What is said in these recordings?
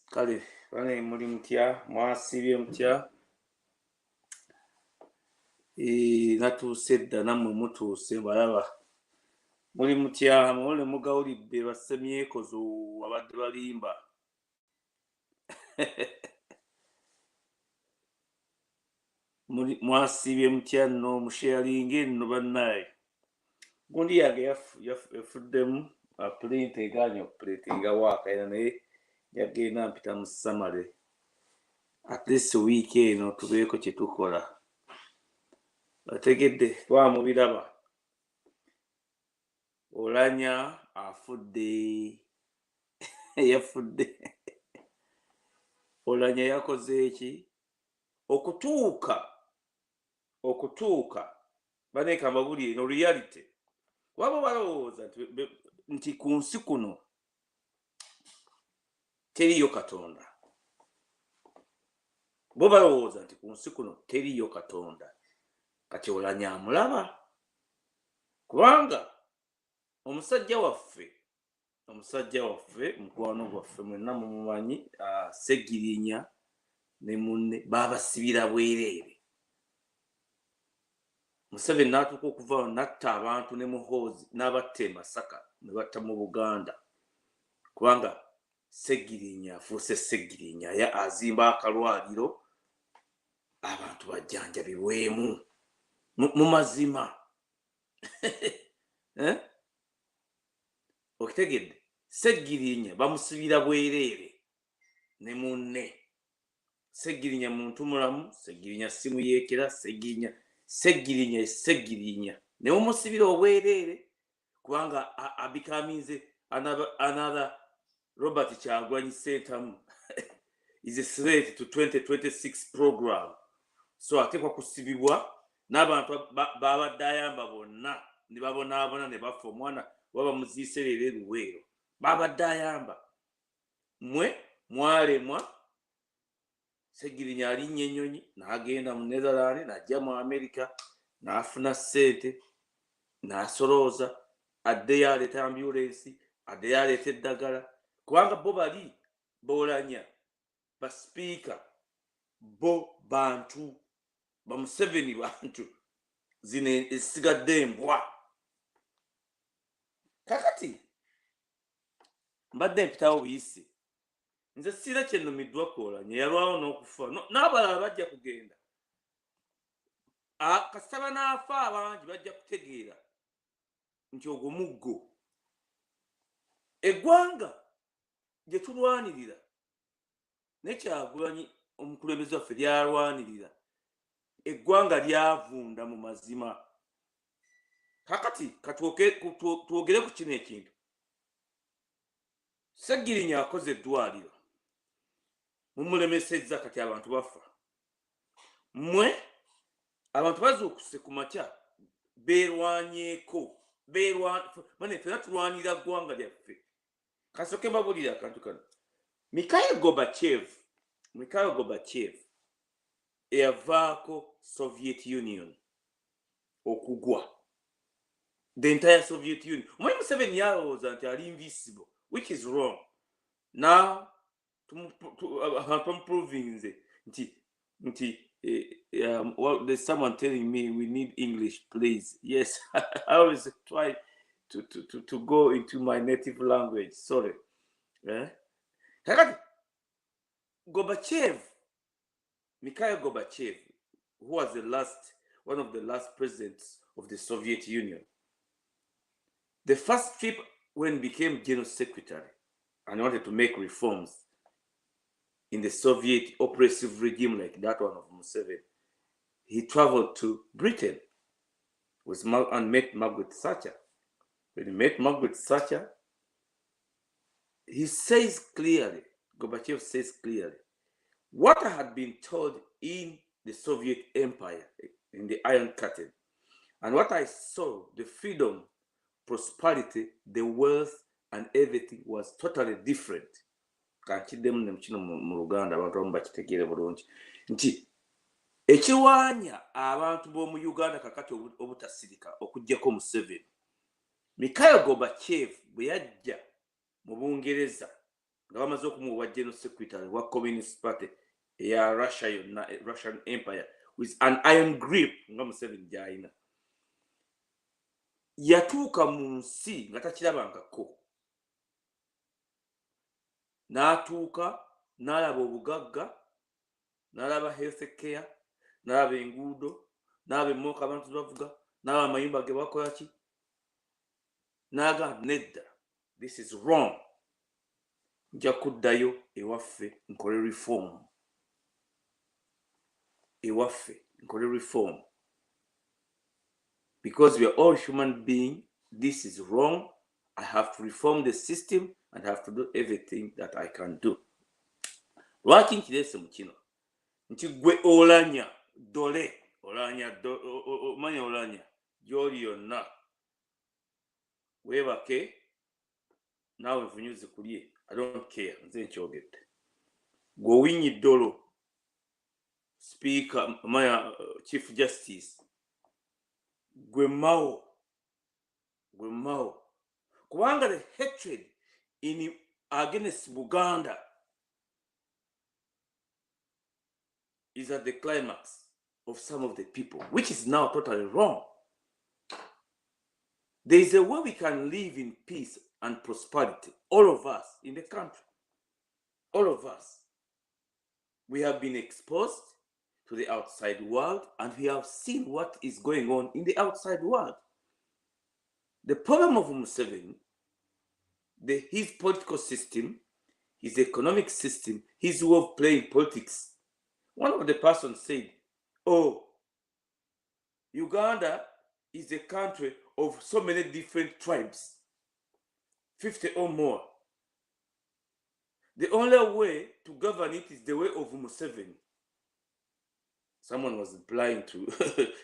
Kale bane muri mutya mwasibye mutya natuuse dda nammwe mutuuse balaba muri mutya muwole mugawulidde basemyekozo abadde balimba mwasibye mutya nno musharinge nno bannaye gundi yange yafuddemu apulinte eganya okupuletinga waakaira naye yagenda mpita mu samale at least week eno tubeeko kye tukola ategedde twamubiraba olanya afudde yafudde olanya yakoze eki okutuuka baneeka mbabuli eno reality waba balowooza nti ku nsi kuno teriyo katonda bo balowooza nti ku nsi kuno teriyo katonda kati olanya amulaba kubanga omusajja waffe mukwano gwaffe mwenna mumumanyi Segirinya ne munne babasibira bwereere Museveni n'atuuka okuvaawo natta abantu ne Muhoozi n'abatta e Masaka ne batta mu Buganda kubanga Segirinya afuuse Segirinya azimba akalwaliro abantu bajjanjabibwemu mu mazima okitegedde Segirinya bamusibira bwereere ne munne Segirinya muntu mulamu Segirinya simu yeekera Segirinya ne mumusibira obwereere kubanga abikaminze another Robert Kyagulanyi Ssentamu is a threat to 2026 program so atekwa kusibibwa n'abantu babadde ayamba bonna ne babonaabona ne bafa omwana waba muziiserera Luweero babadde ayamba mwalemwa Segirinya alinnya ennyonyi n'agenda mu Netherland n'ajja mu America n'afuna ssente n'asolooza addeyo aleeta ambulensi addeyo aleeta eddagala kubanga bo bali boolanya basipiika bo bantu Museveni bantu zino esigadde embwa kakati mbadde mpitawo buyisi nze sira kyennumiddwa Kwoolanya yalwawo n'okufa n'abalala bajja kugenda kasitaba n'afa abangi bajja kutegeera nti ogwo muggo eggwanga gye tulwanirira ne Kyagulanyi omukulembeze waffe lyalwanirira eggwanga lyavunda mu mazima kakati twogere ku kino ekintu Segirinya akoze eddwaliro mumulemesezza kati abantu bafa abantu bazuukuse ku makya beerwanyeeko mane fena tulwanira ggwanga lyaffe kasooke mbabulira akantu kano Mikhail Gorbachev eyavaako Soviet Union okugwa the entire Soviet Union omanyi Museveni yalowooza nti ali invisible which is wrong now abantu bamuprovinze nti there's someone telling me we need English please yes I always try to go into my native language sorry Mikhail Gorbachev, who was one of the last presidents of the Soviet Union, the first trip when he became General Secretary and wanted to make reforms in the Soviet oppressive regime like that one of Museveni, he traveled to Britain and met Margaret Thatcher. When he met Margaret Thatcher, Gorbachev says clearly, what I had been told in the Soviet Empire, in the Iron Curtain, and what I saw, the freedom, prosperity, the wealth, and everything was totally different. Kankiddemu ne mukino mu Luganda abantu abamu bakitegeere bulungi nti ekiwaanya abantu b'omu Uganda kakati obutasirika okuggyako Museveni Mikhail Gorbachev bwe yajja mu Bungereza nga bamaze okumuwa general secretary wa communist party eya Russia yonna, Russian empire with an iron grip nga Museveni gy'alina. Yatuuka mu nsi nga takirabangako, n'atuuka n'alaba obugagga, n'alaba health care, n'alaba enguudo, n'alaba emmooka abantu bavuga, n'alaba amayumba ge bakola ki, n'agamba nedda, this is wrong, nja kuddayo ewaffe nkole reform, ewaffe nkole reform, because we are all human beings. This is wrong. I have to reform the system and have to do everything that I can do. Lwaki nkirese mu kino nti gwe olanya dole, olanya omanya olanya gy'oli yonna weebake naawe nfunyuzi kulye, I don't care, nze nkyogedde. Gwe owinyi ddolo speaker omanya chief justice, gwe mao, kubanga the hatred in against Buganda is at the climax of some of the people, which is now totally wrong. There is a way we can live in peace and prosperity, all of us in the country, all of us. We have been exposed to the outside world and we have seen what is going on in the outside world. The problem of Museveni, his political system, his economic system, his way of playing politics. One of the persons said, oh, Uganda is a country of so many different tribes, 50 or more. The only way to govern it is the way of Museveni. Someone was replying to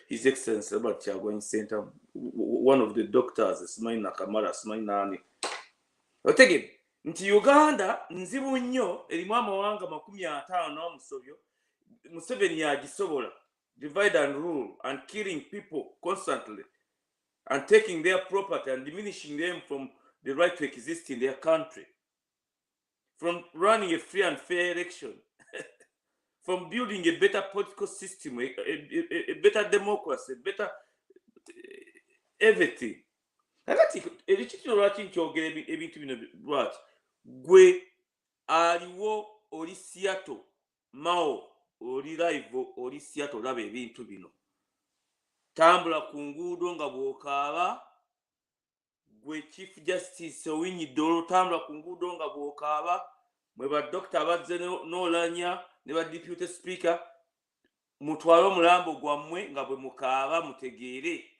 His Excellency about Chagwin Center, one of the doctors, Smaina Kamara, Smaina. But again, nti Uganda nzibu nnyo erimu amawanga 50 n'omusobyo, Museveni yagisobola, divide and rule and killing people constantly and taking their property and diminishing them from the right to exist in their country, from running a free and fair election, from building a better political system, a better democracy, better everything. Nakati ekitino lwaki nkyogera ebintu bino lwaki gwe aliwo oli Seattle Mao oli live oli Seattle olaba ebintu bino, tambula ku nguudo nga bw'okaaba, gwe chief justice owinyidde olutambula ku nguudo nga bw'okaaba, mwe badokita abazze n'olanya ne ba deputy speaker, mutwale omulambo gwammwe nga bwe mukaaba mutegeere.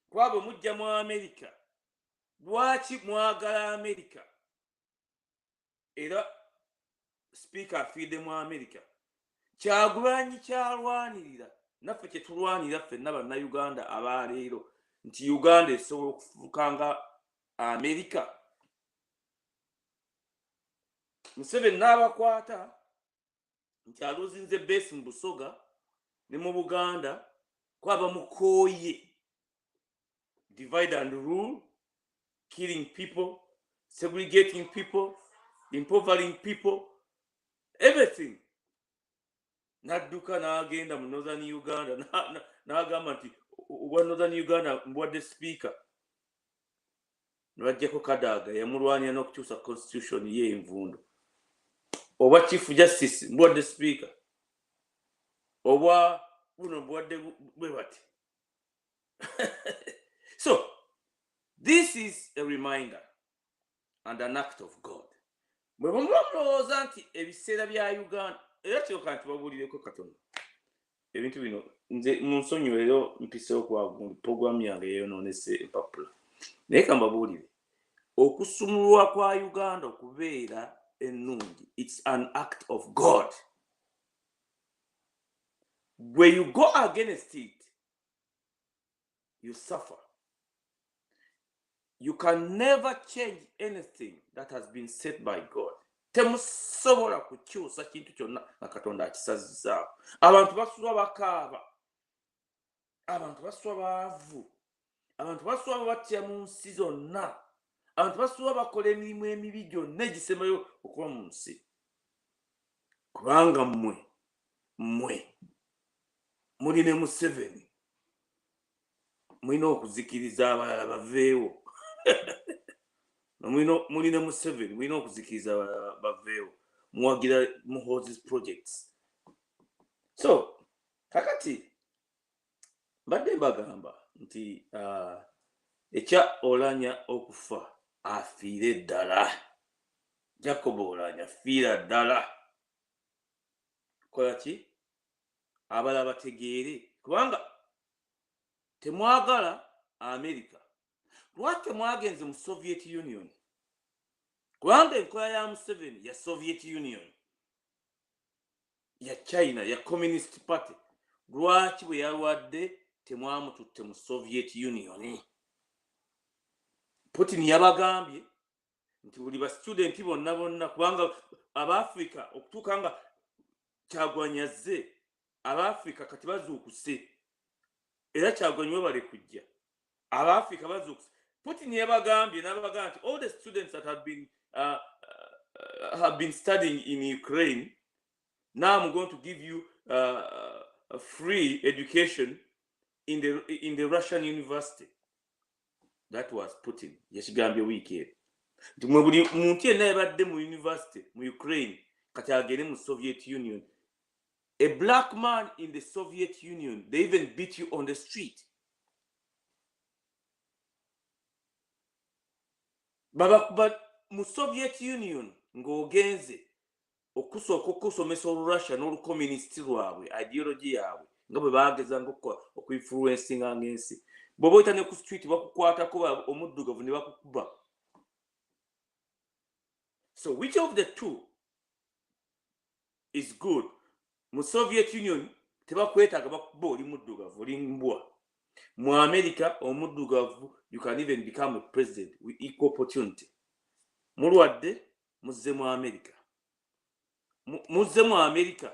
Kuba bwe mujja mu America, lwaki mwagala America era speaker afiidde mu America? Kyagulanyi kyalwanirira, naffe kyetulwanira ffenna bannayuganda abaleero, nti Uganda esobola okufuuka nga America. Museveni n'abakwata nti aluzinze base mu Busoga ne mu Buganda, kwaba mukooye divide and rule, killing people, segregating people, impovering people, everything. Nadduka n'agenda mu Northern Uganda n'agamba nti owa Northern Uganda mbwadde speaker, nibajjako Kadaga yamulwanya n'okukyusa constitution ye envundo. Oba chief justice mbwadde speaker, oba buno mbwadde bwe bati. So this is a reminder and an act of God. Bwe mulowooza nti ebiseera bya Uganda era kyoka nti babuulireko katono ebintu bino, nze munsonyiwe leero mpiseewo ku programu yange yeeyonoonese empapula, naye ka mbabuulire okusumululwa kwa Uganda okubeera ennungi, it's an act of God. When you go against it, you suffer. You can never change anything that has been set by God. Temusobola kukyusa kintu kyonna nga Katonda akisazizaawo. Abantu basula bakaaba, abantu basula baavu, abantu basula batya mu nsi zonna, abantu basuba bakola emirimu emibi gyonna egisemayo okuba mu nsi kubanga mmwe muli ne Museveni mulina okuzikiriza abalala baveewo muli ne Museveni mulina okuzikiriza abalala baveewo muwagira muhozi projects. So kakati mbadde mbagamba nti ekya Oulanyah okufa afiire ddala. Jacob Oulanyah fiira ddala. Kola ki? Abalala bategeere kubanga temwagala America. Lwaki temwagenze mu Soviet Union? Kubanga enkola ya Museveni ya Soviet Union, ya China, ya Communist Party. Lwaki bwe yalwadde temwamututte mu Soviet Union? Putin yabagambye nti buli ba student bonna kubanga Abafrika okutuuka nga Kyagulanyi azze Abafrika kati bazuukuse era Kyagulanyi we bale kujja Abafrika bazuukuse. Putin yabagambye n'abagamba nti all the students that have been studying in Ukraine, now I'm going to give you a free education in the Russian university. That was Putin. Yashigambye weekend. Nti mwe buli muntu yenna yabadde mu university mu Ukraine kati agende mu Soviet Union. A black man in the Soviet Union, they even beat you on the street. But mu Soviet Union ng'ogenze okusooka okusomesa Russia n'olucommunist lwabwe ideology yaabwe nga bwe baagezanga okuinfluencinga ng'ensi. Bw'oba oyita ne ku street bakukwatako omuddugavu ne bakukuba. So which of the two is good? Mu Soviet Union tebakwetaaga bakuba oli muddugavu oli mbwa. Mu America omuddugavu you can even become a president with equal opportunity. Mulwadde muzze mu America. Muzze mu America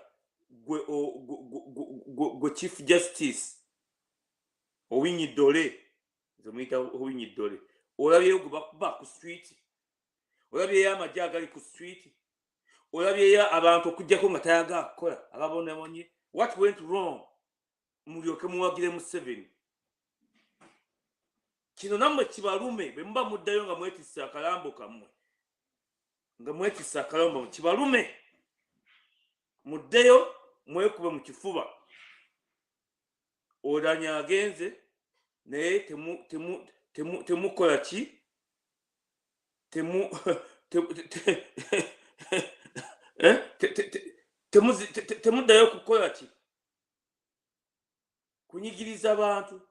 gwe Chief Justice Owinyi Dole. Zomuyita Owinyi Dole. Olabyeyo gwe bakuba ku street. Olabyeyo amagye agali ku street. Olabyeyo abantu okujjako nga tayaga kukola ababonabonye. What went wrong? Mulyoke muwagire Museveni. Kino nammwe kibalume bwe muba muddayo nga mwetisse akalambo kammwe. Nga mwetisse akalambo kibalume. Muddeyo mwekube mu kifuba. Oulanyah agenze naye temukola ki? Temuddayo kukola ki? Kunyigiriza abantu.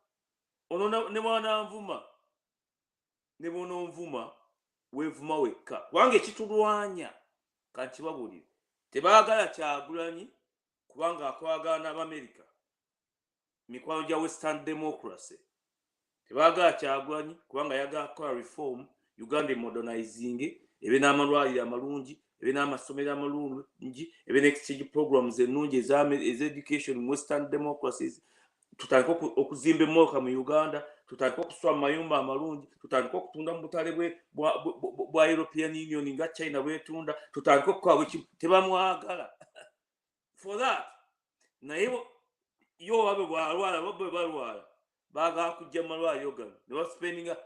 Ono ne mwana nvuma. Ne bono nvuma weevuma wekka. Kubanga ekitulwanya kanti babulire. Tebaagala Kyagulanyi kubanga akwagala n'Amerika. Mikwano gya Western Democracy. Tebaagala Kyagulanyi kubanga yagala kukola reform Uganda modernizing ebe n'amalwaliro amalungi ebe n'amasomero amalungi ebe n'exchange programs ennungi ez'education mu Western Democracies. Tutandika okuzimba emmooka mu Uganda, tutandika okuswa mu mayumba amalungi, tutandika okutunda mu butale bwa European Union nga China bwetunda, tutandika okukola bwe kimu. Tebamwagala for that. Naye yo abe bwalwala babwe balwala baagala kujja mu malwaliro gano ne baspendinga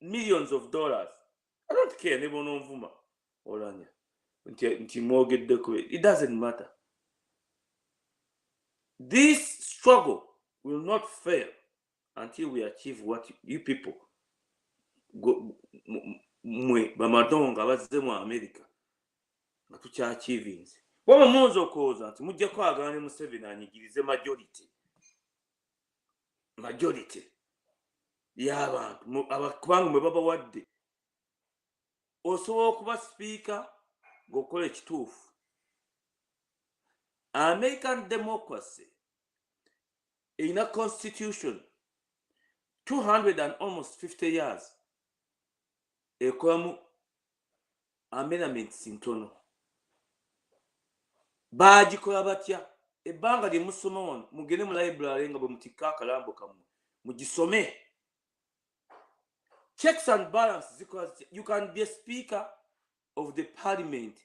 millions of dollars. I don't care ne bono nvuma Oulanyah nti mwogeddeko. It doesn't matter. This struggle will not fail until we achieve what you people mwe bamadonga bazze mu America nga tukyachievinze. Waba munzo okwoza nti mujja kwagala ne Museveni anyigirize majority y'abantu kubanga mwe baba wadde osobola okuba speaker ng'okola ekituufu. American democracy in a constitution 200 and almost 50 years ekolamu amendments ntono. Baagikola batya? Ebbanga lye musoma wano mugende mu library nga bwe mutikka akalambo kammwe mugisome. checks and balances, because you can be a speaker of the parliament,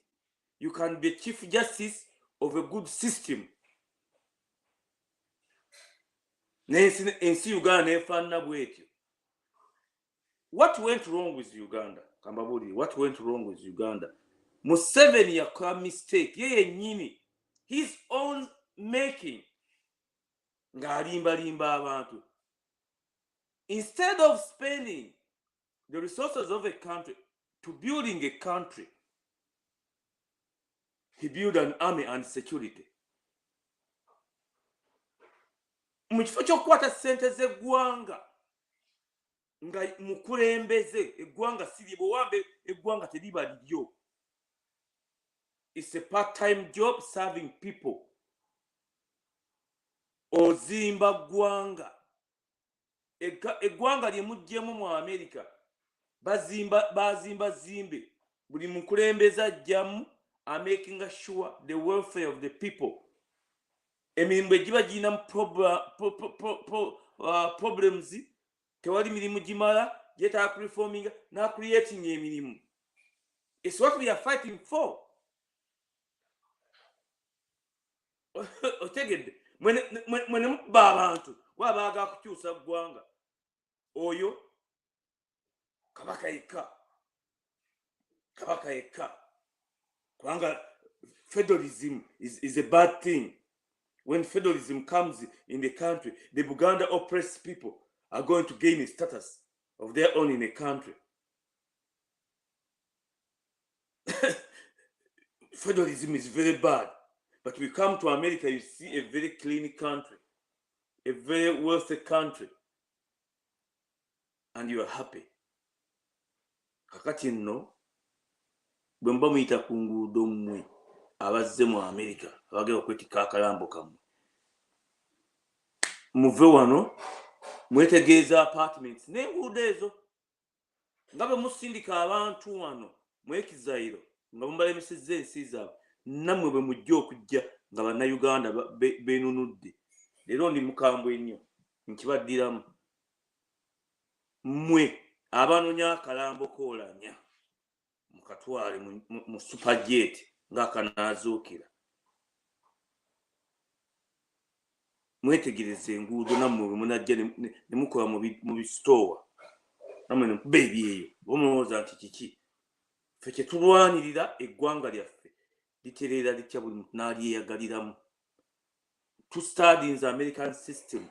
you can be a chief justice of a good system. Nensi Uganda nefaanana bwetyo. What went wrong with Uganda? Kambabuli, what went wrong with Uganda? Museveni yakola mistake yeye nyini, his own making, ng'alimbalimba abantu. Instead of spending the resources of a country to building a country, he built an army and security. Mu kifo ky'okukwata ssente z'eggwanga nga mukulembeze eggwanga siri bw'owambe eggwanga teriba liryo. It's a part-time job serving people. Ozimba ggwanga. Eggwanga lye muggyemu mu America bazimba zimbe. Buli mukulembeze ajjamu are making sure the welfare of the people. Emirimu egiba girina problems, tewali mirimu gimala, yetaaga reforming na creating emirimu. It's what we are fighting for. Otegedde mwene mukuba abantu wabaaga kukyusa ggwanga oyo kabaka yekka kubanga federalism is a bad thing. When federalism comes in the country, the Buganda oppressed people are going to gain a status of their own in a country. Federalism is very bad. But we come to America, you see a very clean country, a very wealthy country, and you are happy. Kakati nno bwe mba muyita ku nguudo mmwe abazze mu America abagenda okwetika akalambo kammwe, muve wano mwetegeeza apartments n'enguudo ezo nga bwe musindika abantu wano mwekizayiro nga mubalemesezza ensi zaabwe, nammwe bwe mujja okujja nga bannayuganda beenunudde. Leero ndi mukambwe nnyo nkibaddiramu. Mmwe abanoonya akalambo koolanya mukatwale mu superjet ng'akanaazuukira. Mwetegereze enguudo nammwe bwe munajja ne mukola mu bisitoowa, nammwe ne mukuba ebyeyo bomulowooza nti kiki. Ffe kye tulwanirira eggwanga lyaffe litereera litya buli muntu n'alyeyagaliramu. To study in the American system,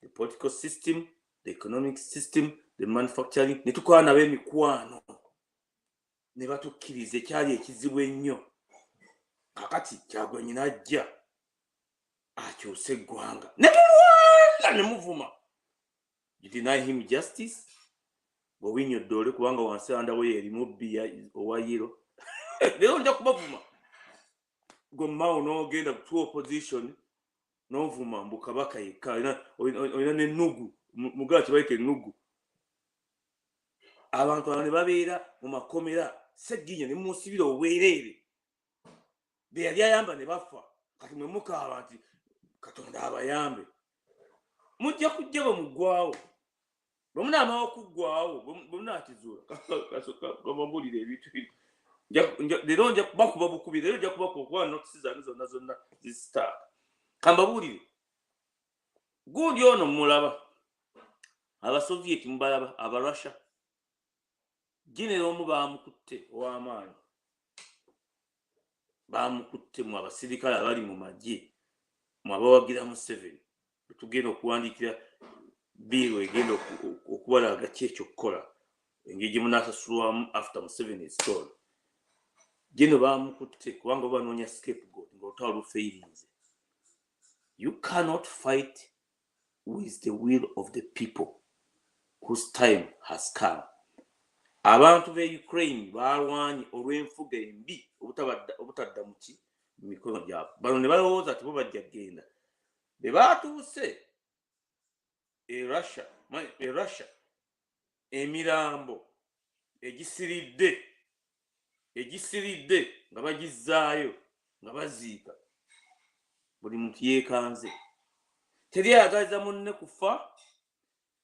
the political system, the economic system, the manufacturing, ne tukola nabo emikwano ne batukkiriza ekyali ekizibu ennyo. Kakati Kyagulanyi n'ajja akyuse eggwanga ne mulwanga ne muvuma. You deny him justice? Bw'owinyo ddoole kubanga wansi andawe erimu bbiya owa yero. Leero nja kubavuma. Gwe mmaawo n'ogenda ku opposition n'ovuma mbu kabaka yekka olina n'ennugu mugala kye bayita ennugu. Abantu abo ne babeera mu makomera Sseginya ne mumusibira obwereere. Be yali ayamba ne bafa. Kati mwe mukaaba nti Katonda abayambe. Mujja kujja bamuggwawo. Bwe munaamala okuggwawo bwe munaakizuula kababulira ebintu bino. Leero nja kubakuba bukubi, leero nja kubakuba kuba notisi zange zonna zisitaaka. Kambabuulire, gundi ono mulaba, abasovieti mubalaba, abarussia, genero omu baamukutte ow'amaanyi, baamukutte mu abasirikale abali mu magye, mu abawagira Museveni. Tugenda okuwandiikira biiro egenda okubalaga ki ekyokukola, engeri gye munaasasulwamu after Museveni is gone. Geno baamukutte kubanga banoonya scapegoat ng'olutalo lufeerinze. You cannot fight with the will of the people whose time has come. Abantu be Ukraine balwanye olw'enfuga embi obutadda mu mikono gyabwe. Bano ne balowooza nti bo bajja kgenda. Be baatuuse Russia emirambo egisiridde nga bagizzaayo nga baziika. Buli muntu yeekanze. Teri ayagaliza munne kufa,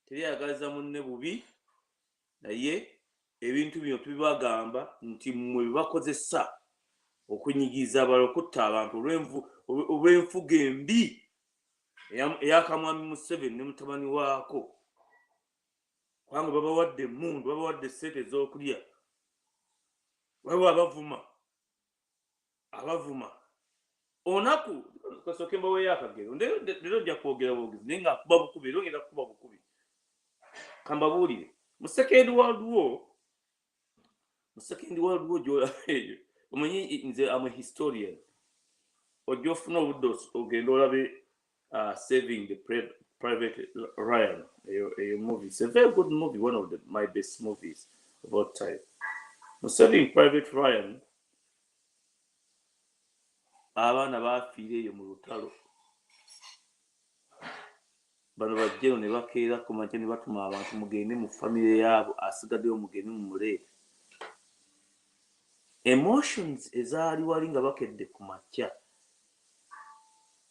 teri ayagaliza munne bubi. naye ebintu bino tubibagamba nti mmwe bibakozesa okunyigiza abalala okutta abantu olw'enfuga embi eyakamwami Museveni ne mutabani waako, kubanga babawadde emmundu, babawadde ssente ez'okulya, waliwo abavuma onaku kasooke mbaweeyo akagero, leero nja kwogera bwogezi naye nga nkuba bukubi, era ngenda kukuba bukubi. Kambabuulire, mu second world war gy'olaba eyo, omanyi nze am a historian, ojja ofuna obudde ogenda olabe Saving the Private Ryan, a movie. It's a very good movie, one of my best movies of all time. Saving Private Ryan, abaana baafiira eyo mu lutalo, bano bajjeno ne bakeera ku makya ne batuma abantu mugende mu famire yaabo, asigaddeyo mugende mumuleete. Emotions ezaali wali nga bakedde ku makya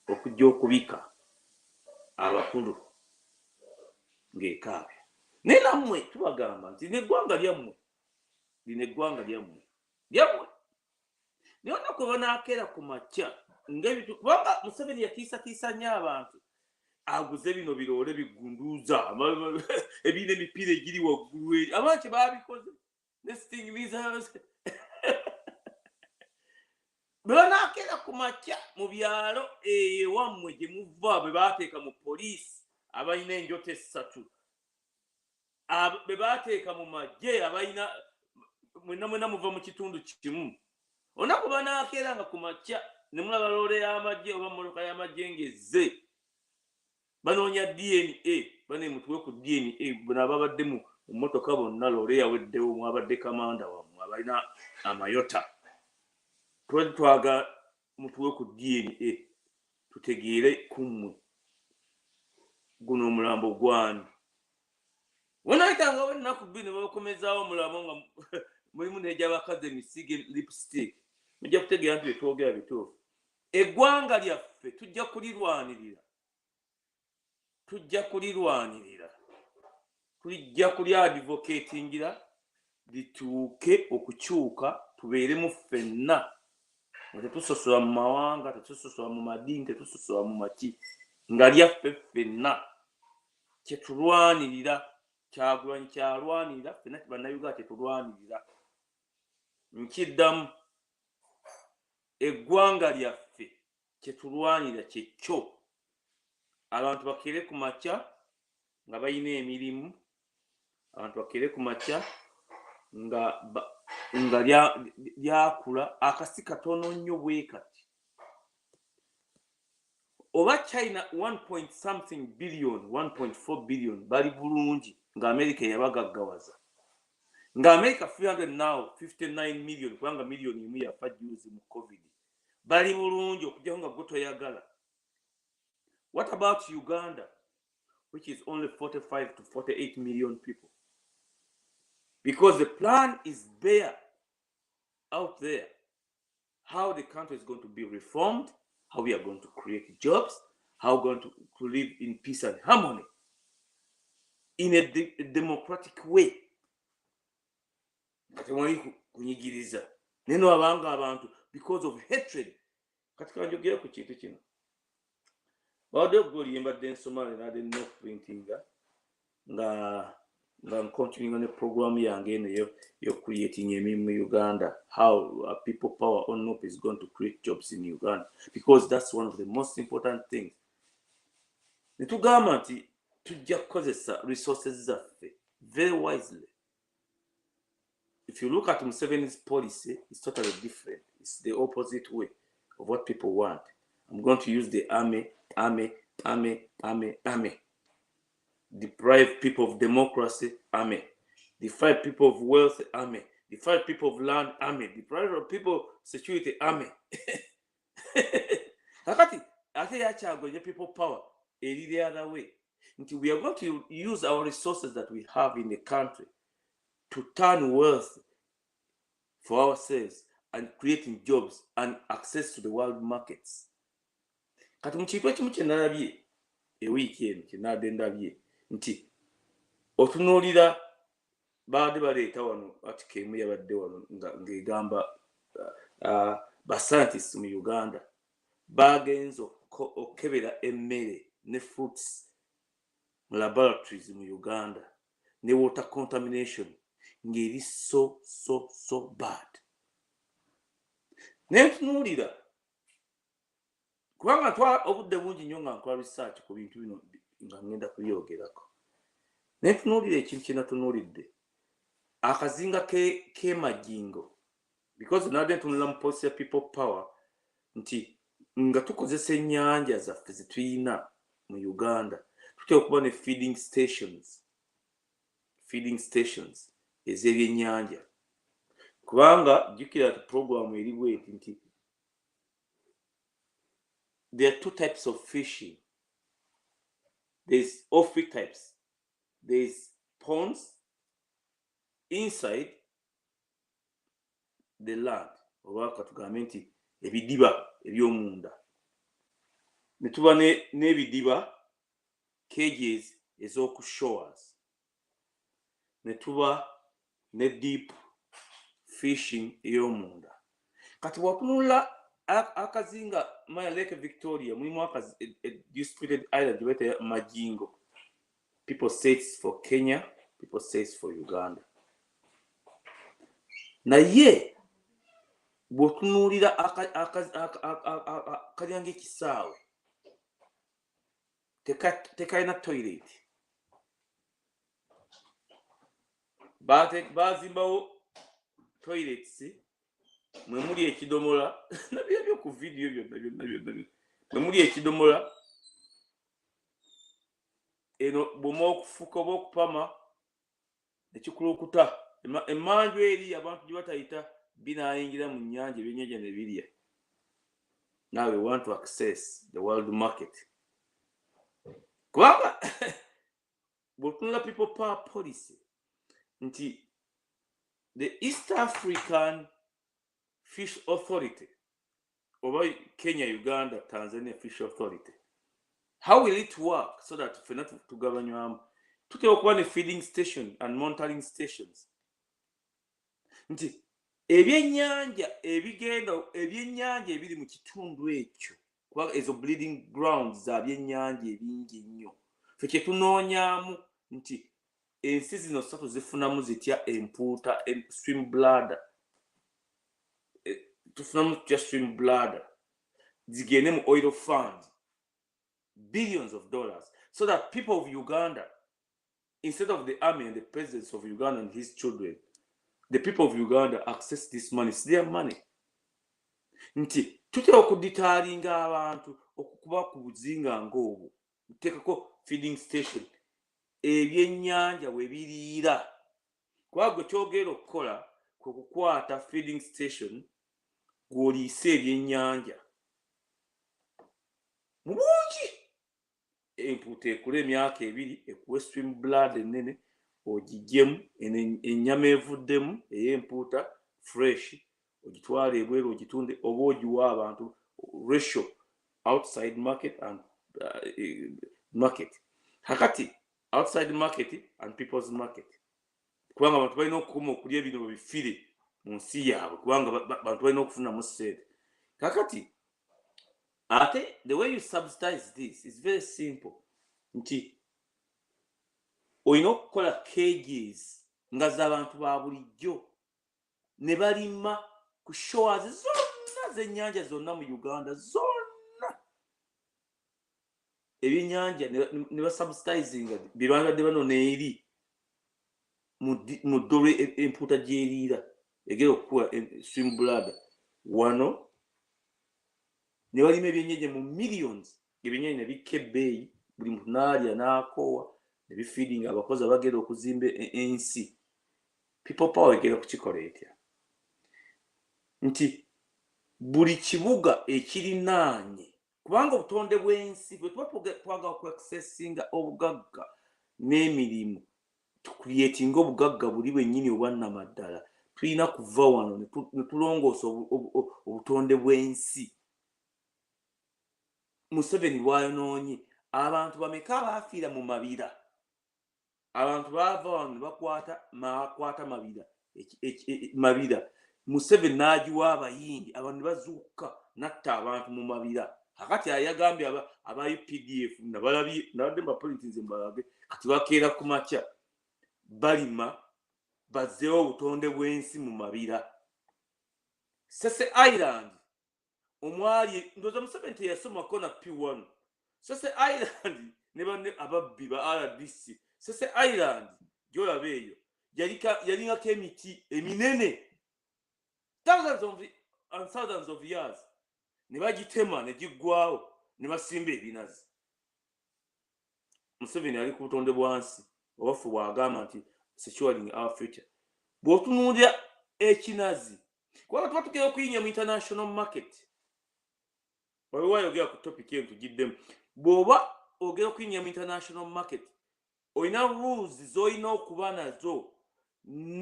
okujja okubika abakulu ng'ekaabe. Naye nammwe tubagamba nti neggwanga lyammwe naye olunaku banaakeera ku makya ng'ebitu, kubanga Museveni yatiisatiisa nnyo abantu, aguze bino biroole bigunduuza ebirina emipiira egiri waggulu eri, abantu kye baabikoze nestingiriza bwe banaakeera ku makya mu byalo ewammwe gye muva, bwe baateeka mu poliisi abalina enjota 3, bwe baateeka mu magye abalina mwena muva mu kitundu kimu, olunaku banaakeeranga ku makya ne mulaba loole y'amagye oba mmotoka y'amagye ng'ezze, banoonya DNA, bane mutuwe ku DNA, bano ababadde mu mmotoka bonna loole yaweddewo, mwabadde kamanda wammwe abalina amayota, twaga mutuwe ku DNA tutegeere kummwe guno omulambo gwani. Wonayitangawo ennaku 2 ne bakomezaawo omulambo nga mulimu n'egy'abakazi emisige lipstick, mujja kutegeera nti byetwogera bituufu. Eggwanga lyaffe tujja kulyadvocatingira lituuke okukyuka, tubeeremu ffenna, nga tetusosola mu mawanga, tetusosola mu madiini, tetusosola mu maki, nga lyaffe ffenna kyetulwanirira, Kyagulanyi kyalwanirira, ffenna bannayuganda kyetulwanirira. Nkiddamu, eggwanga lyaffe kyetulwanirira kyekyo. Abantu bakeere ku makya nga balina emirimu, abantu bakeere ku makya nga lyakula, akasi katono nnyo bwe kati. Oba China 1.something billion, 1.4 billion bali bulungi nga America yabagaggawaza, nga America 359 million, kubanga miliyoni emu yafa juzi mu COVID, bali bulungi okujjaho nga gwe toyagala. What about Uganda, which is only 45 to 48 million people? Because the plan is bare out there, how the country is going to be reformed, how we are going to create jobs, how we're going to live in peace and harmony in a democratic way. Kati mwali kunyigiriza neno abanga abantu because of hatred. Kati kanjogera ku kintu kino, wadde ogoli yembadde nsomale nade no printing nga continuing on a program yange eno yo creating emirimu mu Uganda, how people power on NOP is going to create jobs in Uganda, because that's one of the most important things. Netugamba nti tujja kukozesa resources zaffe very wisely. If you look at Museveni's policy, it's totally different. It's the opposite way of what people want. I'm going to use the army. Deprive people of democracy, army. Deprive people of wealth, army. Deprive people of land, army. Deprive people of security, army. Kakati, ate yachagoye people power. The other way. Until we are going to use our resources that we have in the country to turn wealth for ourselves and creating jobs and access to the world markets. Kati mukintu ekimu kye nalabye ewiiki eno kye nadde ndabye nti otunuulira baadde baleeta wano article emu yabadde wano ng'egamba ba scientists mu Uganda bagenze okukebera emmere ne fruits mu laboratories mu Uganda ne water contamination ng'eri so bad. Nentunuulira kubanga obudde bungi nnyo nga nkola research ku bintu bino nga ngenda kubyogerako. Nentunuulira ekintu kye natunuulidde akazinga k'emajingo because nabadde ntunula mu policy ya people power nti nga tukozesa ennyanja zaffe ze tuyina mu Uganda tutera okuba ne feeding stations ez'ebyennyanja kubanga jjukira program eri bweti nti there are two types of fishing. There's all three types. There's ponds inside the land oba katugambe nti ebidiba eby'omunda ne tuba n'ebidiba cages ez'oku shores ne tuba ne deep fishing ey'omunda. Kati bw'otunula akazinga Lake Victoria mulimu disputed island gye bayita Majingo. People say it's for Kenya, people say it's for Uganda. Naye bw'otunuulira kalyange ekisaawe tekalina toilet. Bazimbawo toilets mwe muli ekidomola nabyo ku video byonna mwe muli ekidomola eno bw'oma okufuka oba okupama ekikulukuta emmanju eri abantu gye batayita binaayingira mu nnyanja ebyennyanja ne birya. Now we want to access the world market. Kubanga bw'otunula people power policy nti the East African Fish Authority oba Kenya, Uganda, Tanzania Fish Authority, how will it work so that fena tugabanywamu tutera okuba ne feeding station and monitoring stations nti ebyennyanja ebiri mu kitundu ekyo kubanga ezo breeding grounds za byennyanja ebingi nnyo fe kye tunoonyaamu nti ensi zino ssatu zifunamu zitya empuuta stream bladder tufunamu tutya stream bladder zigende mu oil fund billions of dollars so that people of Uganda, instead of the army and the president of Uganda and his children, the people of Uganda access this money. It's their money. Nti tutera okuditaalinga abantu okukuba ku buzinga ng'obwo tekako feeding station ebyennyanja we biriira kuba gwe kyogera okukola kwe kukwata feeding station gw'oliisa ebyennyanja mu bungi empuuta ekula emyaka 2 ekuwa stream blood ennene ogiggyemu ennyama evuddemu ey'empuuta fresh ogitwala ebweru ogitunde oba ogiwa abantu ratio outside market and market. Hakati outside market and people's market kubanga abantu balina okukuma okulya ebintu bifire mu nsi yaabwe kubanga abantu balina okufunamu ssente. Kakati ate the way you subsidize this is very simple nti olina okukola cages nga z'abantu ba bulijjo ne balima ku shores zonna z'ennyanja zonna mu Uganda zonna ebyennyanja ne basubsidizinga bye babadde banona eri mu ddolo empuuta gy'eriira egera okukuwa stream blood wano ne balima ebyennyanja mu millions ebyennyanja ne bikka ebbeeyi buli muntu n'alya n'akoowa ne bifeedinga abakozi abagenda okuzimba ensi. People power egera kukikola etya nti buli kibuga ekirinaanye kubanga obutonde bw'ensi bwe tuba twagala okuaccessinga obugagga n'emirimu tucreatinga obugagga buli bwennyini obwannamaddala tulina kuva wano ne tulongoosa obutonde bw'ensi. Museveni bw'ayonoonye abantu bameka abaafiira mu mabira abantu bava wano bakwata mabira Museveni n'agiwa abayindi abantu bazuuka natta abantu mu mabira kakati ayagambye aba UPDF nabadde mbapolitinze mbalage kati bakeera ku makya balima bazzeewo obutonde bw'ensi mu mabira Sese Island omwali ndoza Museveni teyasomako na P1 Sese Island ne banne ababbi ba RDC Sese Island gyolaba eyo yalingako emiti eminene thousands of years ne bagitema ne giggwawo ne basimba ebinazi Museveni ali ku butonde bwansi obafu bwagamba nti securing our future bw'otunuulira ekinazi kubanga tuba tugenda okuyinya mu international market waliwo ayogera ku topic eyo tugiddemu bw'oba ogera okuyinya mu international market olina rules z'olina okuba nazo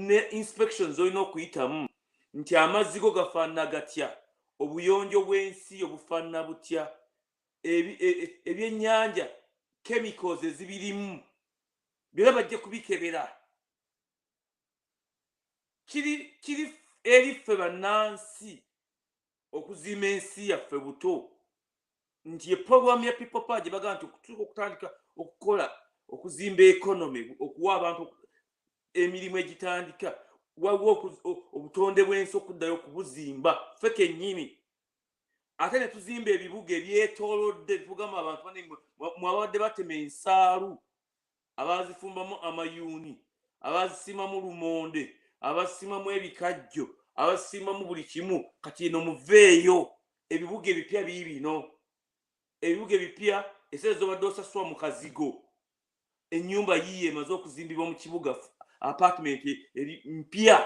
ne inspections z'olina okuyitamu nti amazzi go gafaanana gatya obuyonjo bw'ensi obufaanana butya ebyennyanja chemicals ezibirimu byonna bajja kubikebera kiri eri ffe bannansi okuzimba ensi yaffe buto nti eprogramu ya people power gye bagaa nti okutuuka okutandika okukola okuzimba economy okuwa abantu emirimu egitandika waliwo obutonde bw'ensi okuddayo okubuzimba ffe kennyini ate ne tuzimba ebibuga ebyetoolodde tugamba abantu mwabadde batema ensaalu abazifumbamu amayuuni abazisimamu lumonde abasimamu ebikajjo abasimamu buli kimu kati eno muveeyo ebibuga ebipya biibino ebibuga ebipya esente zobadde osasula mu kazigo ennyumba yiye emaze okuzimbibwa mu kibuga apartment mpya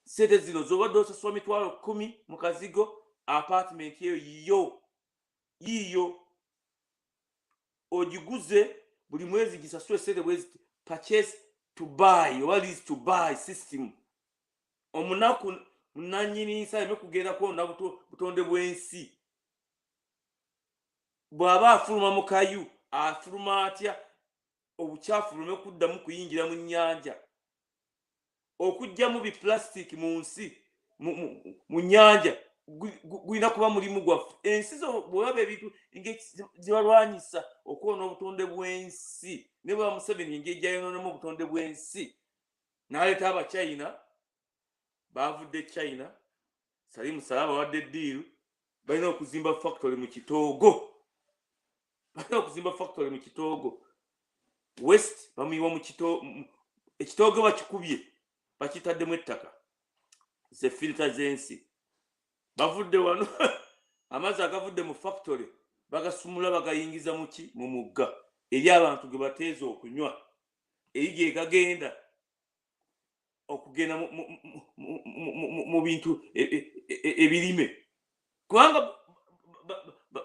sente zino zobadde osasula mitwalo 10 mu kazigo apartment eyo yiyo ogiguze buli mwezi gisasule sente bwezi purchase to buy oba lease to buy system omunaku munanyini nsa eme kugenda kwona butonde bw'ensi bw'aba afuluma mu kayu afuluma atya obukyafu lume kuddamu kuyingira mu nnyanja okujjamu biplastic mu nsi mu nnyanja gulina kuba mulimu gwaffe ensi zo bwolaba ebintu zibalwanyisa okwona obutonde bw'ensi ne bwa Museveni engeri gyayonoonamu obutonde bw'ensi n'aleeta abachina bavudde China Salimu Salaba wadde eddiiru balina okuzimba factory mu kitoogo west bamuyiwa mu ekitoogo bakikubye bakitaddemu ettaka ze filter z'ensi bavudde wano amazzi agavudde mu factory bagasumula bagayingiza mu mugga eri abantu ge bateeza okunywa eri gye gagenda okugenda mu bintu ebirime kubanga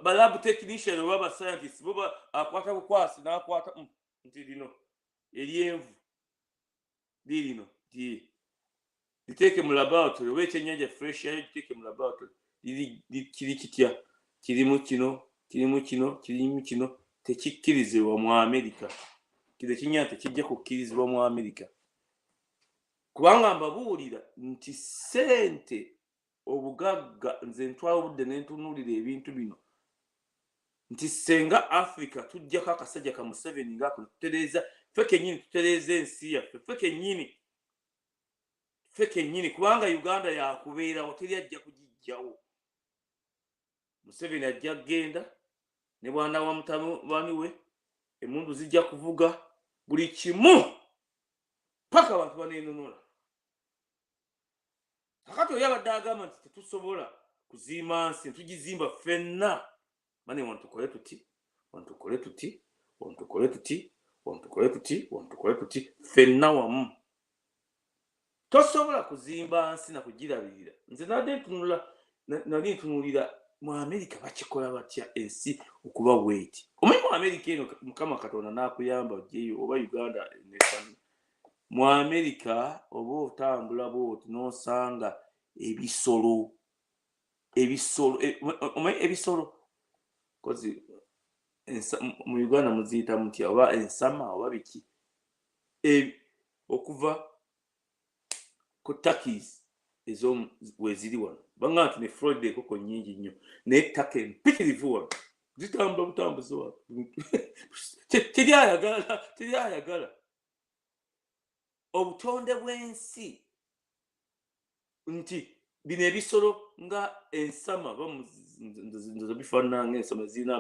balab technician oba bascientist bo akwata bukwasi n'akwata nti lino eryenvu lirino liteeke mu laboratory oba ekyennyanja fresh yayo liteeke mu laboratory kiri kitya kirimu kino tekikkirizibwa mu America kino ekinnyanja tekijja kukkirizibwa mu America kubanga mbabuulira nti ssente obugagga nze ntwala obudde n'entunuulira ebintu bino nti senga Africa tujjako akasajja ka Museveni ngaako tutereeza ffe kennyini tutereeza ensi yaffe ffe kennyini kubanga Uganda yakubeerawo teri ajja kugijjawo Museveni ajja kgenda ne bwana wa mutabani we emmundu zijja kuvuga buli kimu paka abantu baneenunula kakati oyo abadde agamba nti tetusobola kuzimba nsi tugizimba ffenna mane wantukole tuti ffenna wamu tosobola kuzimba nsi na kugirabirira nze nali ntunuulira mu America bakikola batya ensi okuba bweti omanyi mu America eno Mukama Katonda n'akuyamba ojeyo oba Uganda mu America oba otambula bwoti n'osanga ebisolo kozi mu Uganda muziyita mutya oba ensama oba biki okuva ku takis ezo weziri wano banga nti ne Florida ekoko nyingi nnyo naye ttaka empitirivu wano zitambula butambuzi wano teryayagala obutonde bw'ensi nti bino ebisolo nga ensama nze bifaanana ng'ensama zirina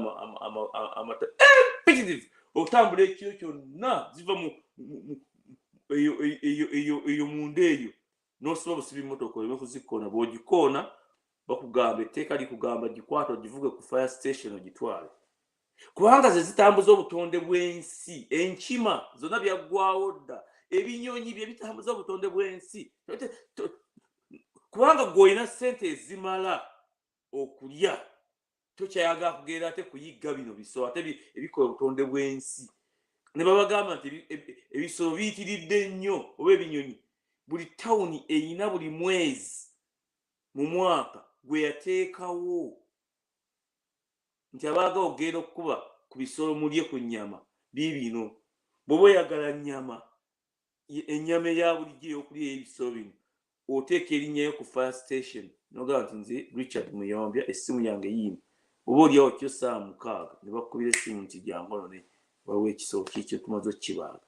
amata empitirivu otambula ekiro kyonna ziva eyo munda eyo n'osobola busiba emmotoka oleme kuzikoona bw'ogikoona bakugamba etteeka likugamba gikwata ogivuge ku fire station ogitwale kubanga ze zitambuza obutonde bw'ensi enkima zonna byaggwawo dda ebinyonyi bye bitambuza obutonde bw'ensi kubanga gw'olina ssente ezimala okulya tokyayaga kugenda ate kuyigga bino bisolo ate ebikola obutonde bw'ensi ne babagamba nti ebisolo biyitiridde nnyo oba ebinyonyi buli tawuni eyina buli mwezi mu mwaka gwe yateekawo nti abaagala okugenda okukuba ku bisolo mulye ku nnyama biibino bw'oba oyagala ennyama eya bulijjo ey'okulya ey'ebisolo bino oteeka erinnyayo ku fire station nogamba nti nze Richard Muyombya essimu yange yiino oba oliawo kyo ssaawa 6 ne bakubira essimu nti jangonone waliwo ekisolo kikyo tumaze okukibaaga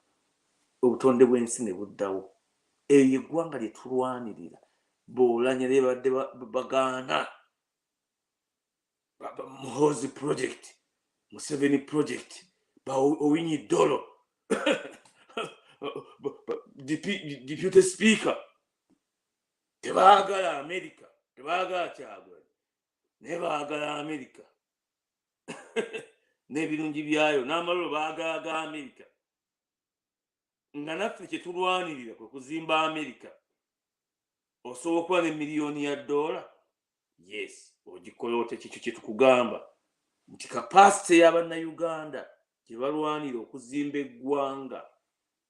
obutonde bw'ensi ne buddawo eyo eggwanga lye tulwanirira b'olanya lyebadde bagaana Muhoozi project Museveni project Owinyi Dollo deputy speaker tebaagala America tebaagala Kyagulanyi naye baagala America n'ebirungi byayo n'amalolo baagala ga America nga naffe kye tulwanirira kwe kuzimba America osobola okuba ne miliyoni ya $, yes ogikola ote kikyo kye tukugamba nti kapasite y'Abannayuganda gye balwanira okuzimba eggwanga.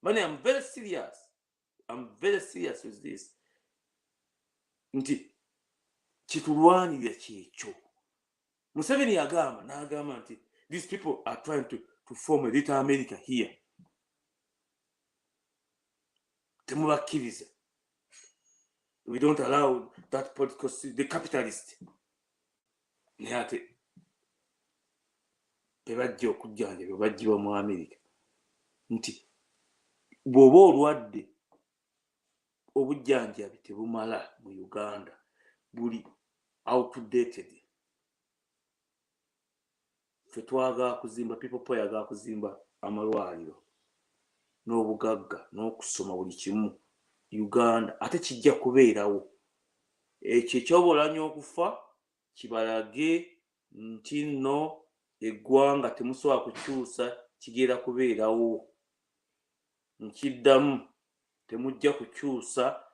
Mani, I'm very serious with this. Nti kitulwanirira kyekyo. Museveni agamba n'agamba nti these people are trying to form a little America here. Temubakkiriza. We don't allow that political system, the capitalist. Nate tebajja okujjanja bajjiwa mu America. Nti bw'oba olwadde obujjanjabi tebumala mu Uganda buli outdated. Ffe twagala kuzimba, people yagala kuzimba amalwaliro n'obugagga n'okusoma buli kimu Uganda ate kijja kubeerawo. Ekyo ekyobalanya okufa kibalage nti nno eggwanga temusobola kukyusa kigera kubeerawo. Nkiddamu temujja kukyusa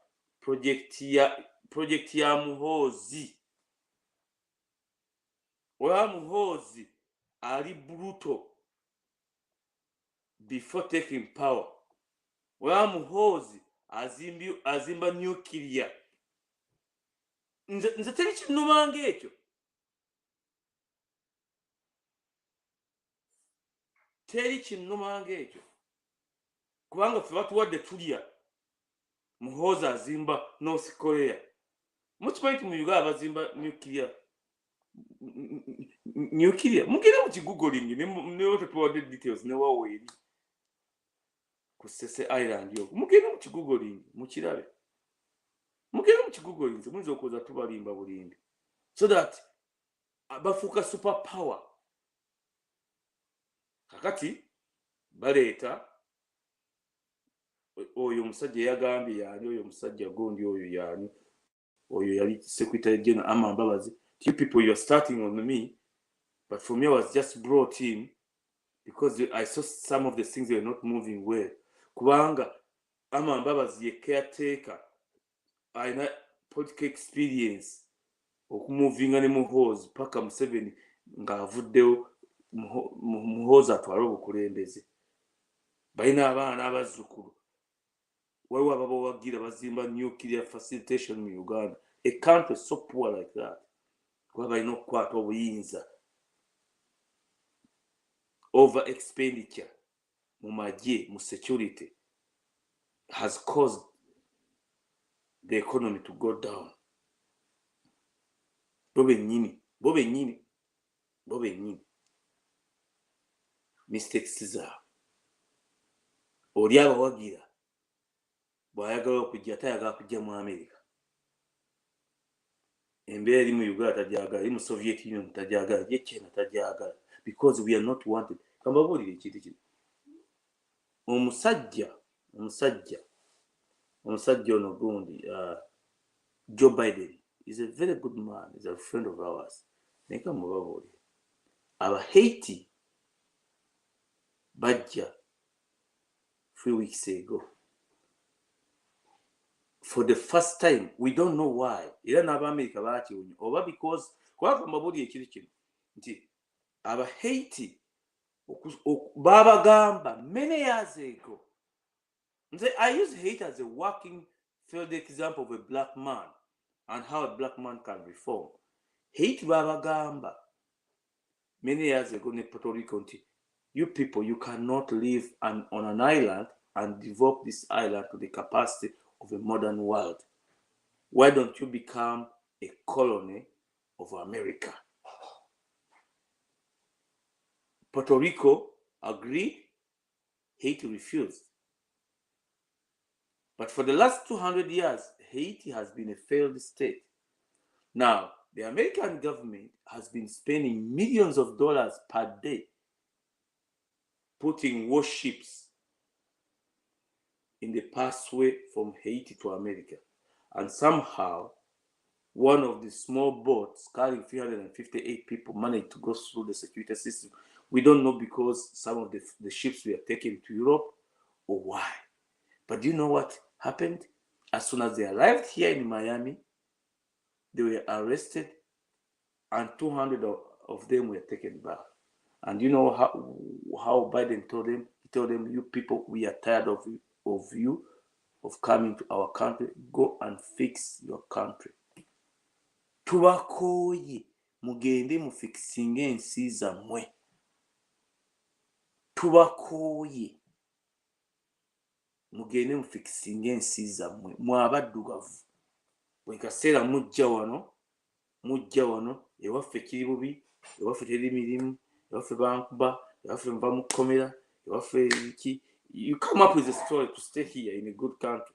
project ya Muhoozi. Oya Muhoozi ali brutal before taking power. Oya Muhoozi azimba nuclear. Nze teri kinnuma ng'ekyo. Teri kinnuma ng'ekyo. Kubanga ffe batuwadde tulya. Muhoozi azimba North Korea. Mukimanyi mu Uganda bazimba nuclear. Mugire mu kigugolingi ne tetuwadde details ne waweeri. Ku Sese Island yo. Mugire mu kigugolingi mukirabe. Mugire mu kigugolingi muyinza okuza tubalimba bulimbi. So that bafuuka super power. Kakati baleeta oyo omusajja yagambye yaani oyo omusajja gondi oyo yaani oyo yali Secretary General Amambabazi. You people, you're starting on me, but for me I was just brought in because I saw some of the things were not moving well. Kubanga Amambabazi ye caretaker ayina political experience okumuvinga ne Muhoozi paka Museveni ng'avuddewo Muhoozi atwala obukulembeze. Balina abaana abazzukulu. Waliwo ababawagira bazimba nuclear facilitation mu Uganda. A country so poor like that. Kuba balina okukwata obuyinza. Over expenditure mu magye, mu security. has caused the economy to go down. Bo bennyini mistakes zaabwe. Oli abawagira bw'ayagala okujja tayagala kujja mu America. Embeera eri mu Uganda tajagala, eri mu Soviet Union tajagala, ye China tajagala, because we are not wanted. Kambabuulire ekintu kino. Omusajja ono gundi Joe Biden is a very good man, is a friend of ours. Naye kamubabuulire, aba Haiti bajja 3 weeks ago. For the first time, we don't know why. Era n'Abamerika bakiwunya oba because kubanga mbabuulire ekintu kino nti aba Haiti babagamba many years ago. I use Haiti as a working field example of a black man and how a black man can reform. Haiti babagamba many years ago in Puerto Rico, you people, you cannot live on an island and develop this island to the capacity of a modern world. Why don't you become a colony of America? Puerto Rico agreed, Haiti refused. But for the last 200 years, Haiti has been a failed state. Now, the American government has been spending millions of dollars per day putting warships in the pathway from Haiti to America. And somehow, one of the small boats carrying 358 people managed to go through the security system. We don't know because some of the ships were taken to Europe or why. But do you know what happened? As soon as they arrived here in Miami, they were arrested and 200 of them were taken back. And you know how Biden told them? He told them, you people, we are tired of you, of coming to our country. Go and fix your country. Tubakoye mugende mufikisinge ensi zammwe. Tubakoye mugende mufikisinge ensi zammwe. Mwabaddugavu bwe kaseera mujja wano ewaffe kiri bubi, ewaffe teri mirimu, ewaffe bankuba, ewaffe nva mu kkomera, ewaffe iki. You come up with a story to stay here in a good country.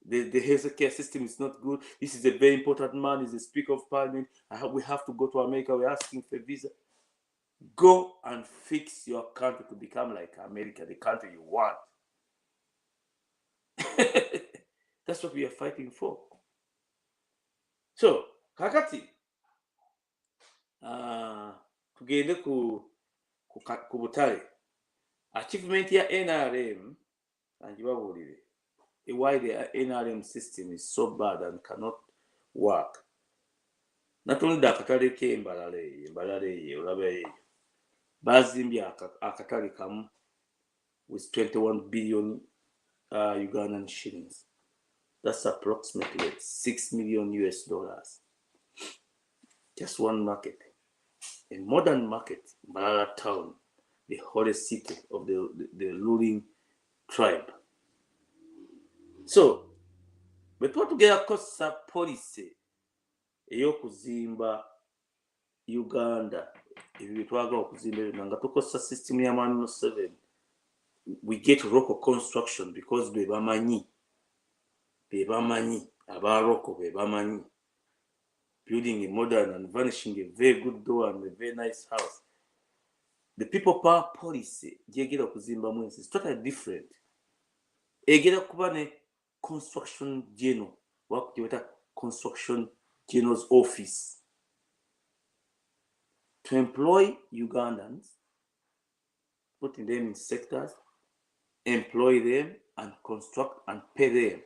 The healthcare system is not good. This is a very important man. He's the Speaker of Parliament. We have to go to America. We're asking for a visa. Go and fix your country to become like America, the country you want. That's what we are fighting for. So, kakati, tugende ku butale. Achievement ya NRM, anjibabuulire, why the NRM system is so bad and cannot work. Natunida akatale k'embalale olabe bazimbye akatale kamu with 21 billion Ugandan shillings. That's approximately $6 million US. Just one market, a modern market, Mbalala town, the holy city of the ruling tribe. So, bwe tuba tugenda kukozesa policy ey'okuzimba Uganda, ebyo bye twagala okuzimba ebyo nga tukozesa system ya 107, we get local construction because be bamanyi abaroko be bamanyi building a modern and vanishing a very good door and a very nice house. The people power policy gyegera okuzimba mwezi is totally different. Egera kuba ne construction general, wakugyeta construction general's office to employ Ugandans, putting them in sectors, employ them and construct and pay them.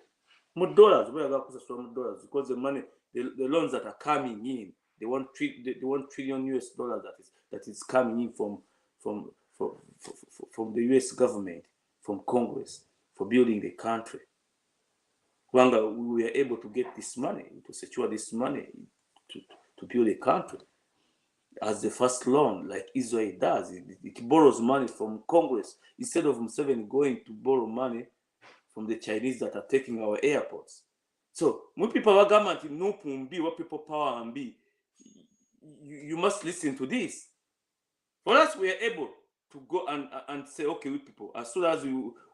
More dollars, where are some dollars? Because the money, the loans that are coming in, they want $1 trillion US that is coming in from the US government, from Congress, for building the country. We were able to get this money, to secure this money to build a country. As the first loan, like Israel does, it borrows money from Congress instead of Museveni going to borrow money from the Chinese that are taking our airports. So when people are government no be what people power and be, you must listen to this. For us, we are able to go and say, okay, we people, as soon as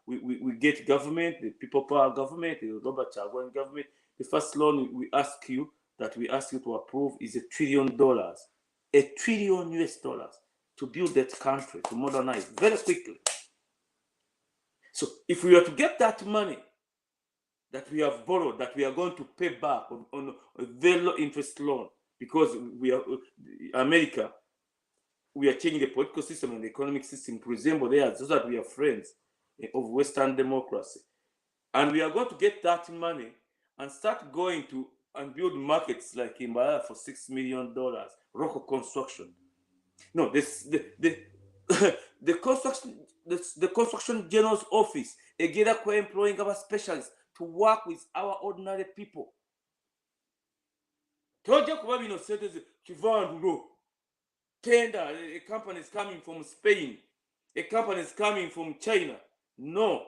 we get government, the people power government, the Robert Chagwan government, the first loan we ask you to approve is $1 trillion, $1 trillion to build that country, to modernize very quickly. So if we are to get that money that we have borrowed, that we are going to pay back on a very low interest loan, because we are America, we are changing the political system and the economic system to resemble theirs, so that we are friends of Western democracy. And we are going to get that money and start going to and build markets like in Malaya for $6 million, local construction. No, the construction general's office, again, employing our specialists to work with our ordinary people. Tender, a company is coming from Spain, a company is coming from China. No.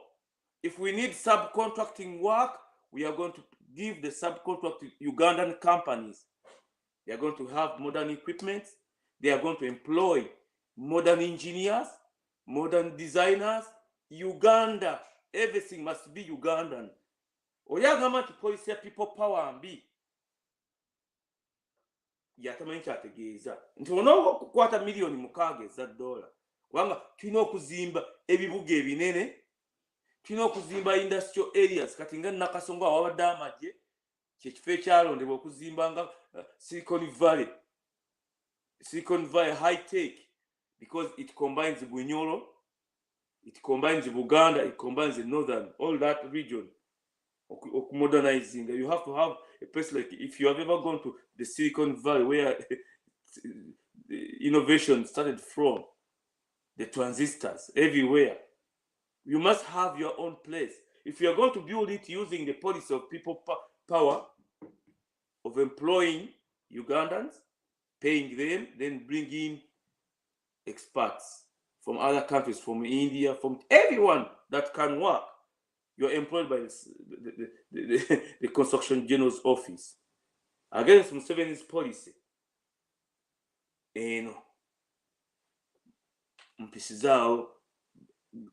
If we need subcontracting work, we are going to give the subcontract to Ugandan companies. They are going to have modern equipment. They are going to employ modern engineers, modern designers. Uganda, everything must be Ugandan. Oyagama to police people power and be. Yatamanyi kyategeeza nti onooba okukwata miliyoni 6 eza dola kubanga tulina okuzimba ebibuga ebinene, tulina okuzimba industrial areas. Kati nga Nakasongo awabadde amagye kyekifo ekyalondebwa okuzimba nga Silicon Valley high tech, because it combines Bunyoro, it combines Buganda, it combines the northern, all that region. Modernizing, you have to have a place like, if you have ever gone to the Silicon Valley where the innovation started from, the transistors everywhere, you must have your own place. If you are going to build it using the policy of people power, of employing Ugandans, paying them, then bring in experts from other countries, from India, from everyone that can work. You're employed by the Construction General's office. Against Museveni's policy. Mpisizao,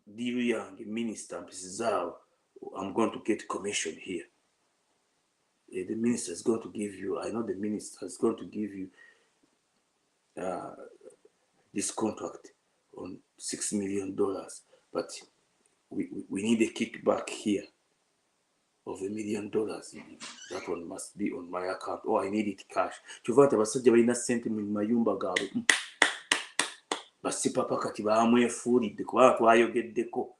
Diru Yang, minister, Mpisizao, I'm going to get commission here. The minister is going to give you, I know the minister is going to give you this contract on $6 million, but we need a kickback here of $1 million. That one must be on my account. Oh, I need it cash. Chuvata basajja balina sente mu mayumba gaabwe. Basipapa kati baamwefuulidde kubanga twayogeddeko.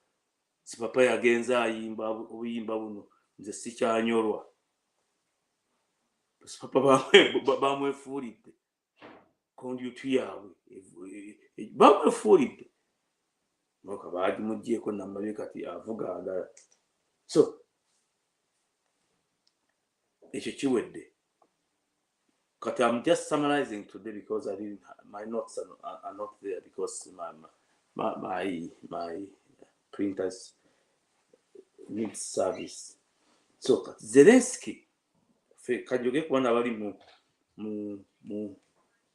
Sipapa yagenze ayimba obuyimba buno nze sikyanyolwa. Basipapa baamwefuulidde. Kondyutu yaabwe baamwefuulidde. Moka baagimuggyeko namabye kati avuga agala. So ekyo kiwedde. Kati I'm just summarizing today because my notes are not there because my printers need service. So Zelensky kajoge kubona bali mu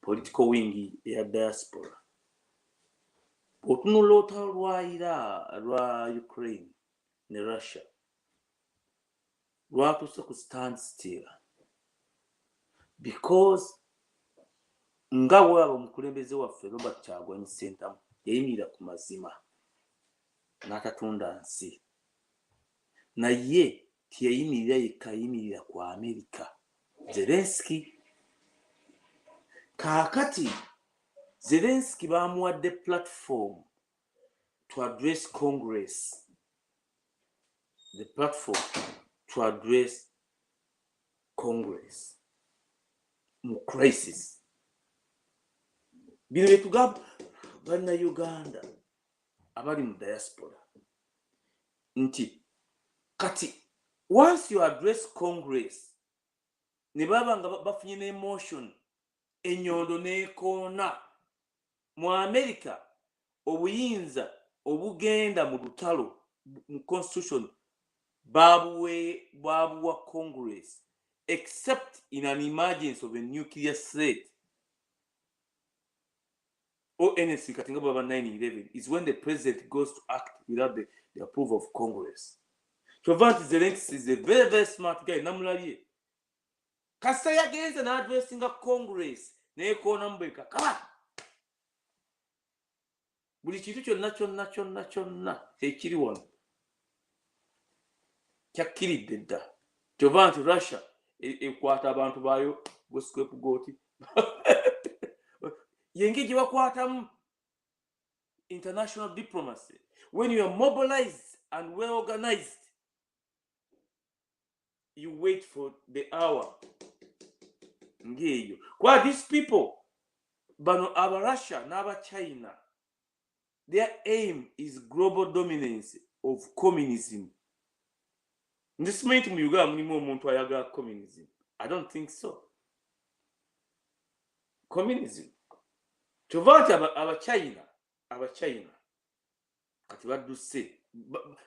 political wing ya diaspora. Otunula olwayira lwa Ukraine ne Russia lwatuse ku stand still because nga bwaba omukulembeze waffe Robert Kyagulanyi Ssentamu yayimirira ku mazima n'atatunda nsi, naye tiyayimirira yekka, yayimirira ku Amerika. Zelensky kaakati Zelensky bamuwadde platform to address Congress, the platform to address Congress mu crisis. Bino byetugamba bannayuganda abali mu diaspora nti kati once you address Congress ne baba nga bafunye ne emotion enyondo n'ekoona mu America, obuyinza obugenda mu lutalo mu constitution babuwa Congress, except in an emergence of a nuclear threat or anything, I think about 9/11, is when the president goes to act without the approval of Congress. Zelensky is a very, very smart guy. Namulaliye. Kasa yagenze na addressinga Congress nekoona mbeka kaba. Buli kintu kyonna ekiri wano kyakkiridde dda. Kyova nti Russia ekwata abantu baayo scapegoat. Yenge gye bakwatamu international diplomacy. When you are mobilized and well organized, you wait for the hour. Ngeyo. Kwa these people, bano aba Russia n'aba China, their aim is global dominance of communism. This means mu Uganda mulimu omuntu ayagala communism. I don't think so. Communism. Kyova nti aba China kati badduse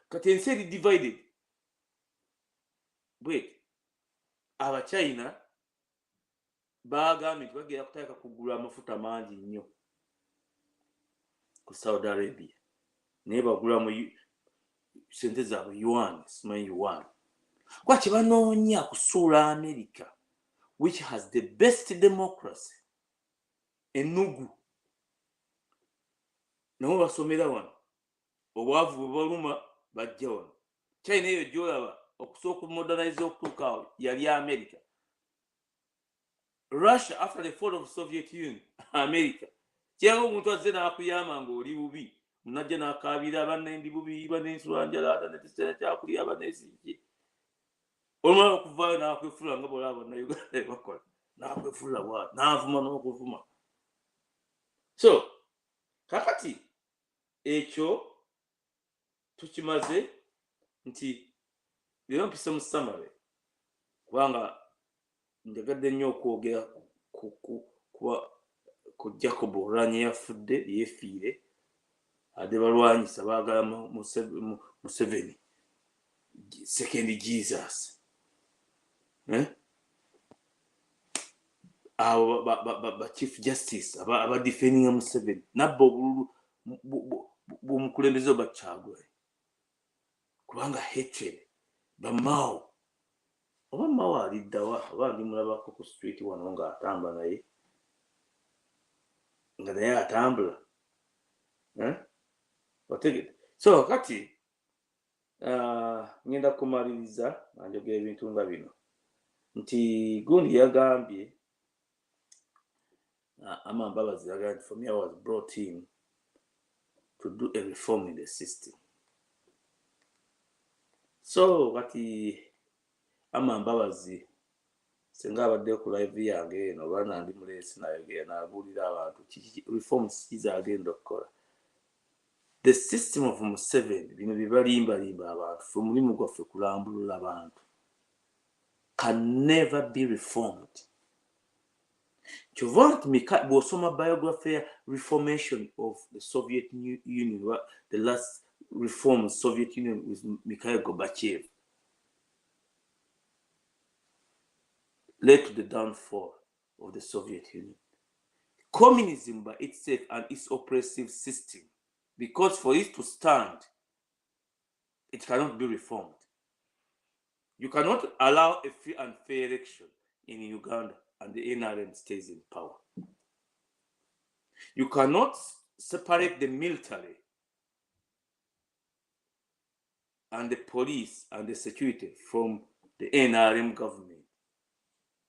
kati ensi eri divided. Wait, aba China bagambye nti bagenda kuteeka kugula amafuta mangi nnyo ku Saudi Arabia naye bagula mu sente zaabwe yuan, simanyi yuan. Kwa kye banoonya kusuula America, which has the best democracy, enugu nabo basomera wano, obwavu bwe baluma bajja wano. China eyo gy'olaba okusooka okumodernize okutuuka awo yali America. Russia, after the fall of the Soviet Union, America. Kyanga omuntu azze n'akuyama ng'oli bubi, munajja n'akaabira banne ndi bubi, banne nsula njala, nekiseera kyakulya banne sijje. Olumala okuvaayo n'akwefulula nga bw'olaba bannayuganda bakola. N'akwefulula bw'ati, n'avuma n'okuvuma. So, kakati ekyo tukimaze nti leero mpise mu summary kubanga njagadde nnyo okwogera ku Jacob Oulanyah yafudde yeefiire ate balwanyisa baagala Museveni second Jesus. Abo ba Chief Justice aba defending Museveni nabba obululu bw'omukulembeze Kyagulanyi kubanga hatred bamaawo oba maawo aliddawa oba ndimulabako ku street wano ng'atamba naye nga naye atambula otegedde. So kati ngenda kumaliriza nga njogera ebintu nga bino nti gundi yagambye Amambabazi yagambye for me I was brought in to do a reform in the system. So kati Amambabazi singa abadde ku live yange eno oba nandi mulesi nayogera n'abuulira abantu reforms kizagenda okukola. The system of Museveni bino bibalimbalimba abantu fe mulimu gwaffe kulambulula abantu can never be reformed. Kyova nti bw'osoma biography ya reformation of the Soviet Union, the last reform of the Soviet Union with Mikhail Gorbachev, led to the downfall of the Soviet Union. Communism by itself and its oppressive system, because for it to stand, it cannot be reformed. You cannot allow a free and fair election in Uganda and the NRM stays in power. You cannot separate the military and the police and the security from the NRM government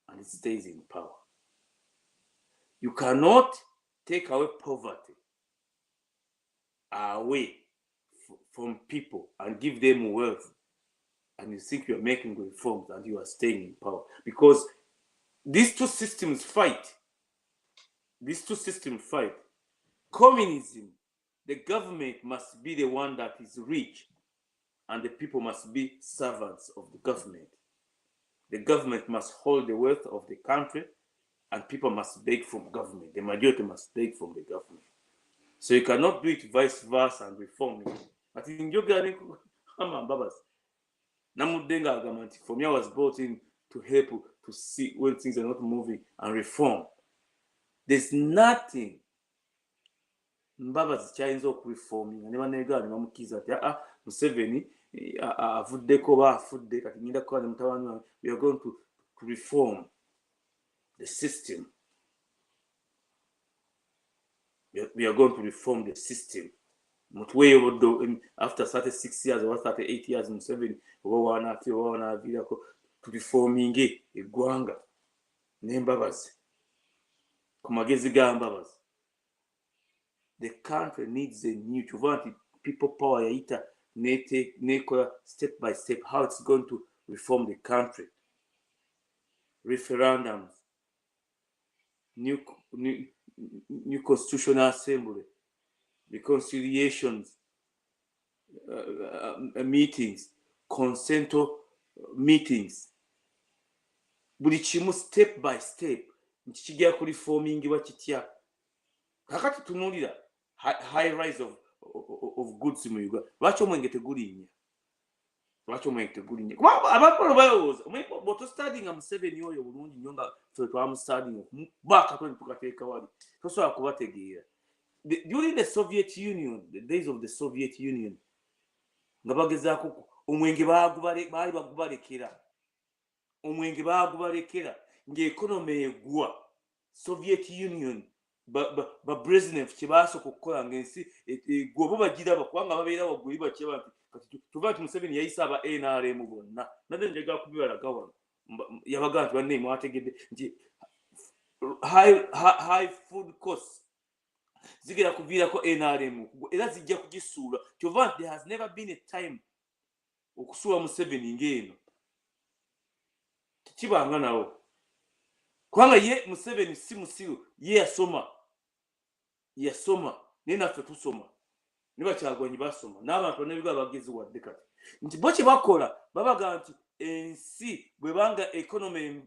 and it stays in power. You cannot take away poverty away from people and give them wealth and you think you're making reforms and you are staying in power. Because these two systems fight. Communism, the government must be the one that is rich and the people must be servants of the government. The government must hold the wealth of the country and people must beg from government. The majority must beg from the government. So you cannot do it vice versa and reform it. I think you're getting Amambabazi. Namudenga agamba nti for me I was brought in to help to see when things are not moving and reform. There's nothing Mbabazi kyayinza okureforminga ne banneegaa ne bamukkiriza ati Museveni avuddeko oba afudde kati ngenda kukola ne mutabani wange, we are going to reform the system. We are going to reform the system. After 36 years or 38 years Museveni oba wanaaviirako to reforming eggwanga n'embabazi ku magezi ga Mbabazi. The country needs a new people power yaita nekola step by step how it's going to reform the country. Referendums, new constitutional assembly, reconciliations, meetings, consento meetings. Buli kimu step by step nchikijja ku reformingibwa kitya. Kakati tunulira high rise of goods mu Uganda. Lwaki omwenge tegulinnya? Kuba abantu balowooza bw'oto studyinga Museveni oyo bulungi nnyo nga ffe twamustudyinga baakatoni tukateeka wali tosobola kubategeera. During the Soviet Union, the days of the Soviet Union, nga bagezaako omwenge baali bagubalekera. Omwenge baagubalekera ng'ekonomi egwa. Soviet Union ba Brezhnev kye baasooka okukola ng'ensi egwa bo bagiraba kubanga babeera waggulu bakiraba nti kati tuva nti Museveni yayisa aba NRM bonna. Nate njagala kubibalaga wano. Yabaga nti banne mwategedde nti high food costs zigera kuviirako NRM era zijja kugisuula. Kyova nti there has never been a time okusuula Museveni ng'eno. Kibanga nawo. Kubanga ye Museveni si musiru, ye yasoma. Naye naffe tusoma. Ne Bakyagwanyi basoma. N'abantu n'ebiga bagezi wadde kati. Nti bo kye bakola babaga nti ensi bwe banga economy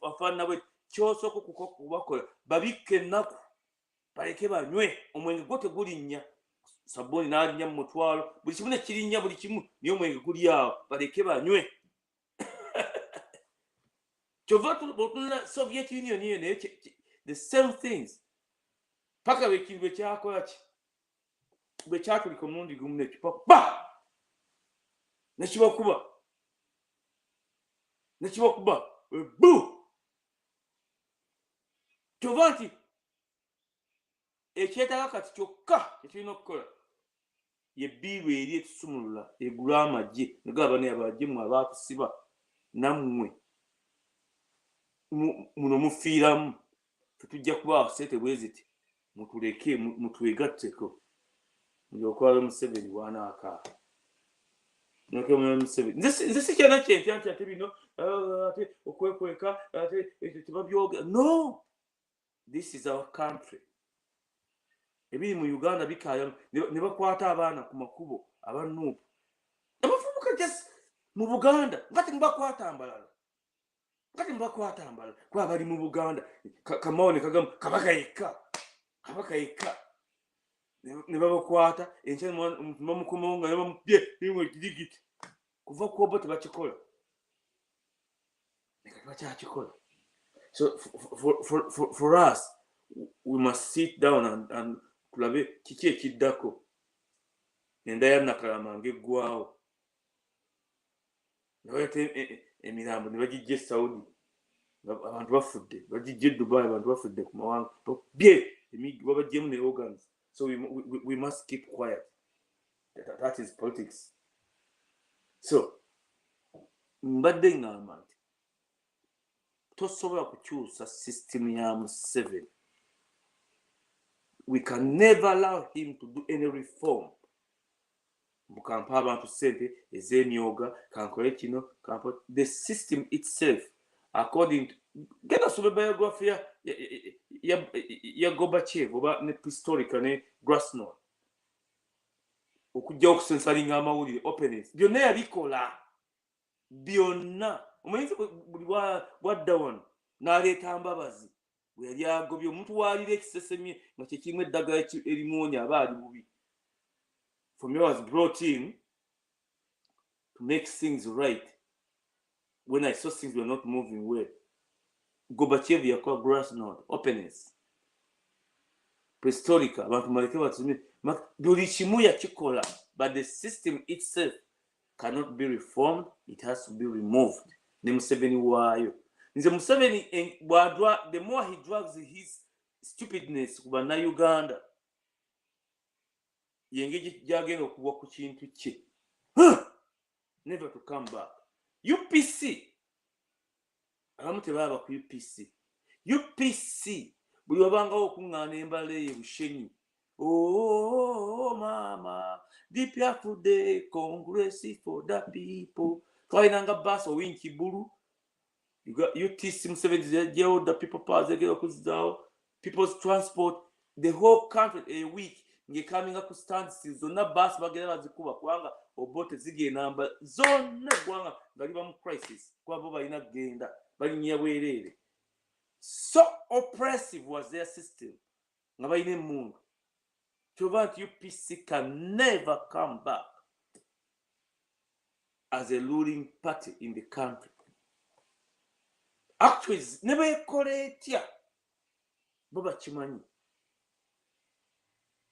afaanana bwe kyosooka kubakola babikke ennaku baleke banywe. Omwenge gwo tegulinnya. Sabbooni n'alinnya mu mutwalo. Buli kimu ne kirinnya buli kimu niyo omwenge guli awo baleke banywe. Soviet Union here, the same things. Paka bwe kyakola ki? Bwe kyatulika omulundi gumu n'ekipa nekibakuba. Bu! Kyova nti ekyetaaga kati kyokka ekirina okukola ye bbiiru eri etusumulula egula amagye ne gaba ne abagimu abaakusiba nammwe muno mufiiramu tetujja kuba sente bwe ziti mutuleke mutwegatteko ng'okola Museveni wanaaka nze sikyana kyentya nti ate bino ate okwekweka ate tebabyoga. No, this is our country. Ebiri mu Uganda bikaaya ne bakwata abaana ku makubo abanuupu abavubuka just mu Buganda ngati mubakwata mbalala kuba bali mu Buganda Kamao ne kagamba kabaka yekka ne babakwata enkya bamukomawo nga nebamupye nimwe kirigiti kuva ku obo tebakikola nekati bakyakikola. So for us we must sit down and tulabe kiki ekiddako. Enda ya Nakalama ng'eggwawo ne baleeta emirambo ne bagijja e Saudi abantu bafudde, bagijja e Dubai abantu bafudde ku mawanga bye babaggyemu ne organs. So we must keep quiet. That is politics. So mbadde ngamba nti tosobola kukyusa system ya Museveni. We can never allow him to do any reform. Bukampa abantu sente ez'emyoga kankole kino the system itself according to genda sobe biography ya Gorbachev oba ne historical ne Grasnod okujja okusensalinga amawulire openness byonna yabikola byonna. Omuyizi buli bwadda wano n'aleeta Mbabazi bwe yali agobye omuntu waalira ekisesemye nga kyekirimu eddagala erimuwonya aba ali bubi. For me, I was brought in to make things right when I saw things were not moving well. Gorbachev yakola grassroots openness. Prehistorica, abantu maleke batume buli kimu yakikola, but the system itself cannot be reformed, it has to be removed. Ne Museveni waayo. Nze Museveni the more he drags his stupidness ku bannayuganda, yengeri gyagenda okuwa ku kintu kye. Never to come back. UPC. Abamu tebaaba ku UPC. UPC. Buli wabangawo okuŋŋaana embala eyo bushenyi. Oh, mama. Dipya fude Congress for the people. Twalinanga bus owinki bulu. You got UTC Museveni jail the people pass they get okuzizawo. People's transport. The whole country a week. Nge coming up to stand still. Zonna bus bagera bazikuba kubanga obote zige namba. Zonna gwanga baliba mu crisis. Kwa bo balina genda. Bali nyabwerere. So oppressive was their system. Nga balina emundu. That UPC can never come back as a ruling party in the country. Actually, never ekoleetya baba kimanyi.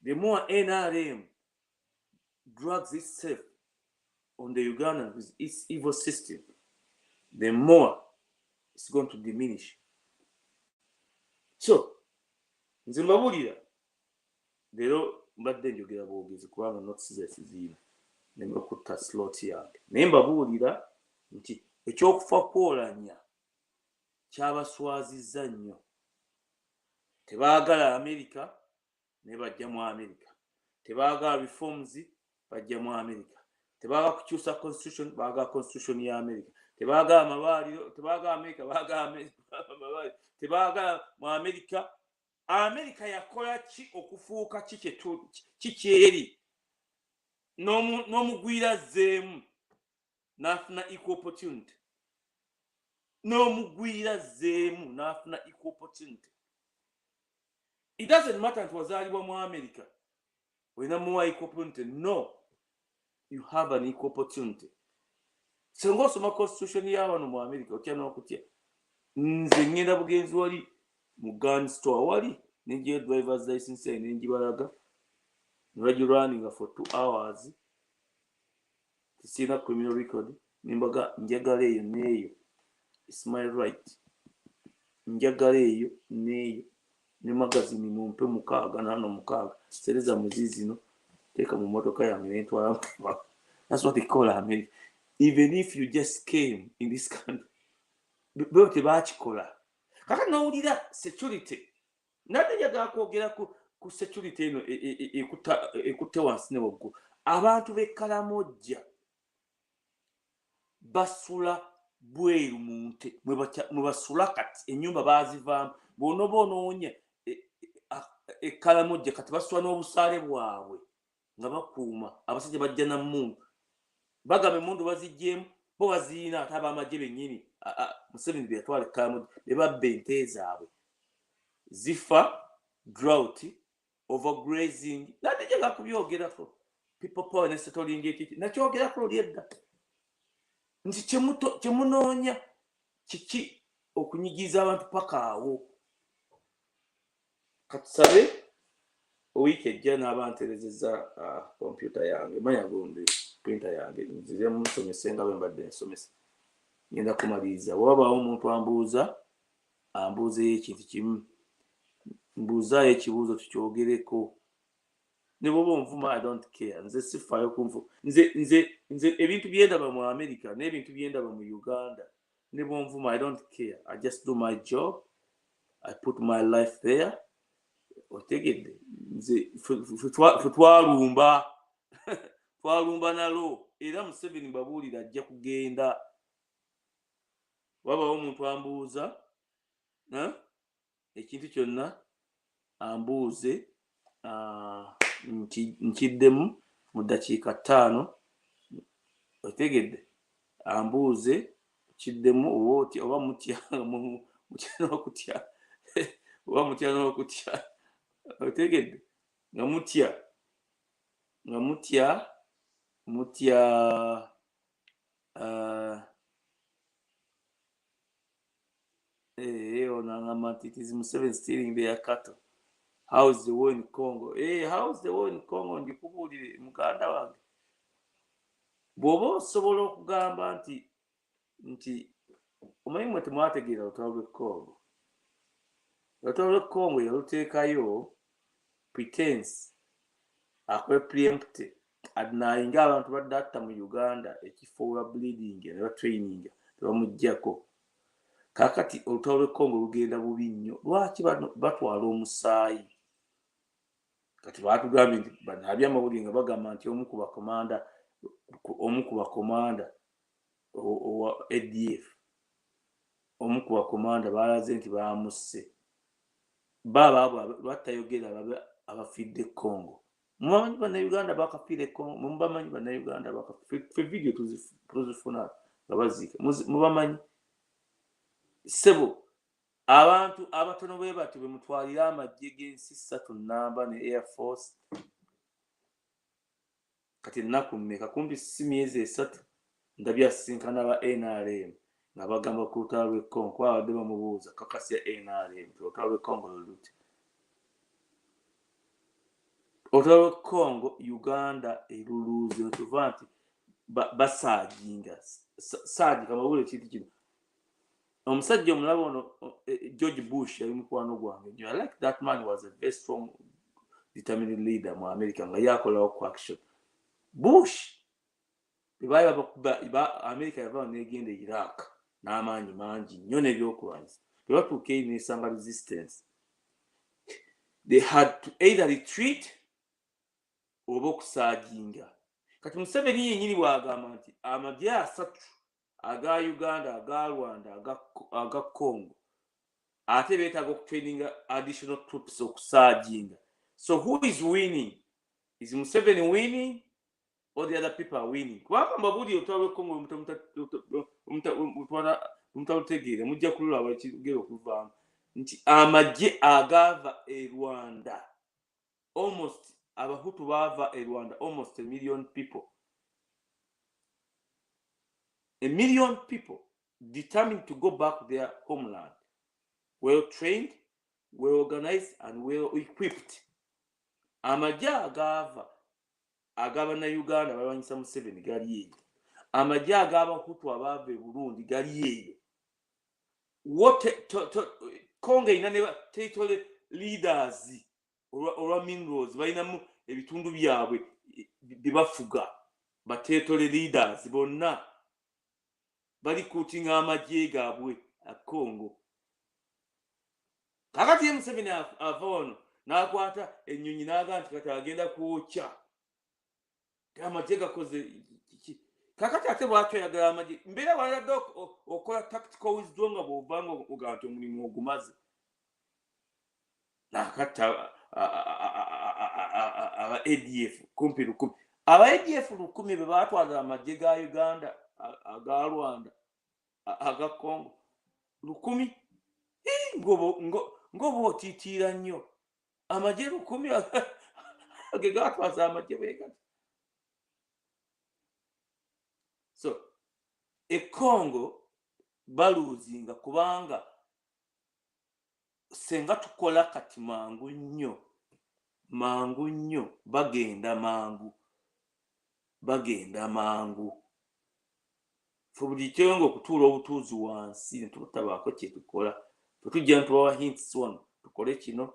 The more NRM drags itself on the Ugandan with its evil system, the more it's going to diminish. So, nze mbabulira leero mbadde njogera bwogezi kubanga notices ziina nemekutta slot yange naye mbabuulira nti ekyokufa kwolanya kyabaswazizza nnyo. Tebaagala America ne bajja mu America, tebaagala reforms bajja mu America, tebaagala kukyusa constitution baagala constitution ya America, tebaagala amalwaliro tebaagala America baagala amalwaliro, tebaagala mu America. America yakola ki okufuuka kikyeri n'omugwira zeemu n'afuna equal opportunity, n'omugwira zeemu n'afuna equal opportunity. It doesn't matter nti wazaalibwa mu America olina muwa equal opportunity. No, you have an equal opportunity. Singa osoma constitution ya wano mu America otya n'okutya. Nze ngenda bugenzi wali mu gun store wali nenje driver's license nenjibalaga running for 2 hours. Sina criminal record nimbaga njagala eyo neyo. It's my right. Njagala eyo neyo. Ne magazine mumpe mukaaga nano mukaaga sereza muzizi no teka mu motoka yange nentwala. That's what they call America. Even if you just came in this country, bote bakikola. Kaka nawulira security. Nade yaga kwogera ku security eno ekutte wansi ne waggulu. Abantu b'Ekkalamojja basula bweru mu nte mwe basula kati ennyumba bazivaamu bonoonya Ekkalamojja kati basula n'obusaale bwabwe nga bakuuma. Abasajja bajja na mmundu bagamba emmundu baziggyemu bo baziina ate ab'amagye bennyini Museveni bye yatwala Ekkalamojja be babba ente zaabwe zifa drought overgrazing. Nade jaga kubyogerako people power ne settling ekiki nakyogerako oli edda nti kyemunoonya kiki okunyigiza abantu paka awo. Katusabe owiiki ejja n'abanterezeza computer yange manya gundi printer yange nzire musomese nga bwe mbadde nsomesa ngenda kumaliriza. Wabaawo omuntu ambuuzeyo ekintu kimu mbuuzaayo ekibuuzo tukyogereko ne bwoba onvuma I don't care. Nze sifaayo kunvu nze ebintu byendaba mu America n'ebintu byendaba mu Uganda ne bwonvuma I don't care. I just do my job. I put my life there. Otegedde nze twalumba nalo era Museveni babuulira ajja kugenda. Wabaawo omuntu ambuuza ekintu kyonna ambuuze nkiddemu mu ddakiika 5. Otegedde ambuuze kiddemu oba mutya n'okutya oba mutya n'okutya. Otegedde nga mutya it is Museveni stealing their cattle. How is the war in Congo? How is the war in Congo? Ndikubulire muganda wange. Bw'oba osobola okugamba nti omanyi mwe temwategeera olutalo lw'e Congo. Olutalo lw'e Congo yaluteekayo pretense akwe preempte adinayinga abantu badde atta mu Uganda ekifo wa bleeding ne batraininga tebamuggyako. Kakati olutalo lw'e Congo lugenda bubi nnyo. Lwaki batwala omusaayi? Kati batugambye nti banaabye amawulire nga bagamba nti omu ku bakomanda owa ADF, omu ku bakomanda balaze nti bamusse. Batayogera abafidde Congo. Mubamanyi bannayuganda bakafiire Congo? Mubamanyi bannayuganda bakafiire? Video tuzifuna nga baziika. Mubamanyi? Sebo abantu abatono bwe batyo bwe mutwalira amagye g'ensi 3 nnamba ne Air Force. Kati ennaku mmeka? Kumpi si myezi 3 ndabyasinkana ba NRM nga bagamba ku lutalo lw'e Congo. Kwabadde bamubuuza kakasya NRM olutalo lw'e Congo luluti. Olutalo lw'e Congo Uganda eruluuzi netuva nti basaaginga saagi kamabule kintu kino. Omusajja omulaba ono George Bush yali mukwano gwange. I like that man. Was a very strong determined leader mu America nga yakolawo ku action. Bush America yava negenda Iraq n'amaanyi mangi nnyo n'ebyokulwanyisa. Tebatuuka eri n'esanga resistance. They had to either retreat oba okusaaginga. Kati Museveni yennyini bw'agamba nti amagye 3 aga Uganda, aga Rwanda, aga Congo ate beetaaga okutraininga additional troops okusaaginga. So who is winning? Is Museveni winning or the other people are winning? Kubanga mbabuli olutalo lw'e Congo mutalutegeera mujja kululaba ekigero okuvaamu nti amagye agava e Rwanda, almost abahutu baava e Rwanda, almost 1 million people. 1 million people determined to go back to their homeland, well trained, well organized, and well equipped. Amagye agaba na Uganda balwanyisa Museveni gali eyo. Amagye ag'abahutu abaava e Burundi gali eyo. Congo ina ne territory leaders olwa minerals balinamu ebitundu byabwe bibafuga. Ba territory leaders bonna bali kutinga amagye gaabwe a Congo. Kakati ye Museveni ava ono n'akwata ennyonyi n'aga nti kati agenda kwokya. Amagye gakoze kakati ate bw'atweyagala amagye mbeera waladde okola tactical wisdom nga bw'ovanga oga nti omulimu ogumaze. Nakata aba ADF kumpi 1000. Aba ADF 1000 be baatwala amagye ga Uganda, aga Rwanda, aga Congo 1000. Ngobo otitiira nnyo. Amagye 1000 ge gaatwaza amagye beegati. So e Congo baluuzinga kubanga senga tukola kati mangu nnyo bagenda mangu buli kyongo okutuula obutuuzi wansi ne tutabaako kye tukola. Tetujja ntubawa hints wano tukole kino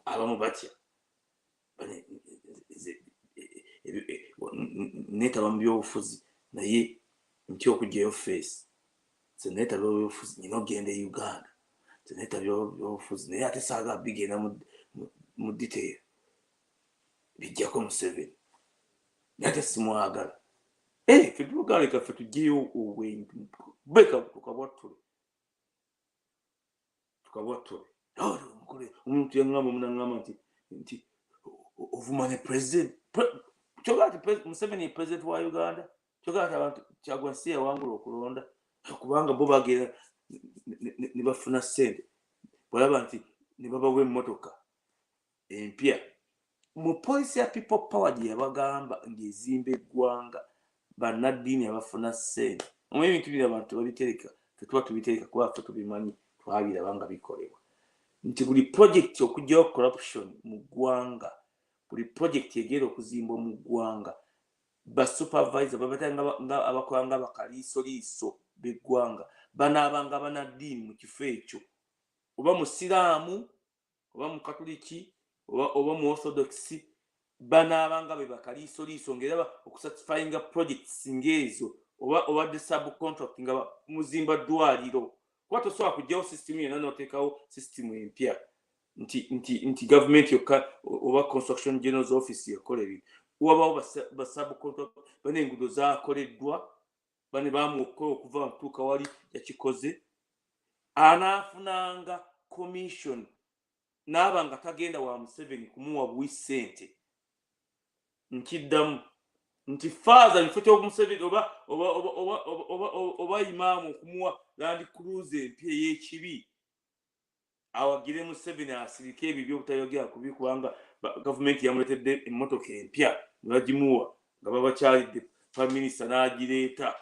abamu batya neetaba mu byobufuzi naye nti okugyayo face neetaba byobufuzi nina ogenda e Uganda neetaba byobufuzi naye ate saaga bigenda mu detail bijjako Museveni naye ate simwagala. Fetulugale kaffe tugyeyo obwenyi beka tukabwattule omuntu yaŋŋamba omunaŋŋamba nti ovuma ne president kyogala ti Museveni ye president wa Uganda, kyogala ti abantu Kyagulanyi si yawangula okulonda kubanga bo bagenda ne bafuna ssente balaba nti ne babawa emmotoka empya mu policy ya people power gye yabagamba ng'ezimba eggwanga bannaddiini abafuna ssente omu ebintu biri abantu babitereka tetuba tubitereka kuba ffe tubimanyi twabiraba nga bikolebwa nti buli projekiti okugyawo corruption mu ggwanga buli projekiti egenda okuzimbwa mu ggwanga basupervisor babatanga nga abakola nga bakaliisoliiso b'eggwanga banaabanga bannaddiini mu kifo ekyo oba musiraamu oba mukatuliki oba mu orthodox banaabanga be bakaliisoliiso ng'eraba okusatisfyinga projects ng'ezo oba the subcontract nga muzimba ddwaliro kuba tosobola kugyawo system yonna n'oteekawo system empya nti gavumenti yokka oba construction general's office yakola ebintu wabawo basubcontract bane enguudo zaakoleddwa bane baamuokola okuva mutuuka wali yakikoze anaafunanga commission n'aba nga tagenda wa Museveni kumuwa buwi ssente nkiddamu nti faaza kifo ky'omuseveni oba imaamu okumuwa land cruise empya ey'ekibi awagire Museveni asirike ebyo by'obutayogera kubi kubanga gavumenti yamuletedde emmotoka empya ne bagimuwa nga babakyalidde prime minister n'agireeta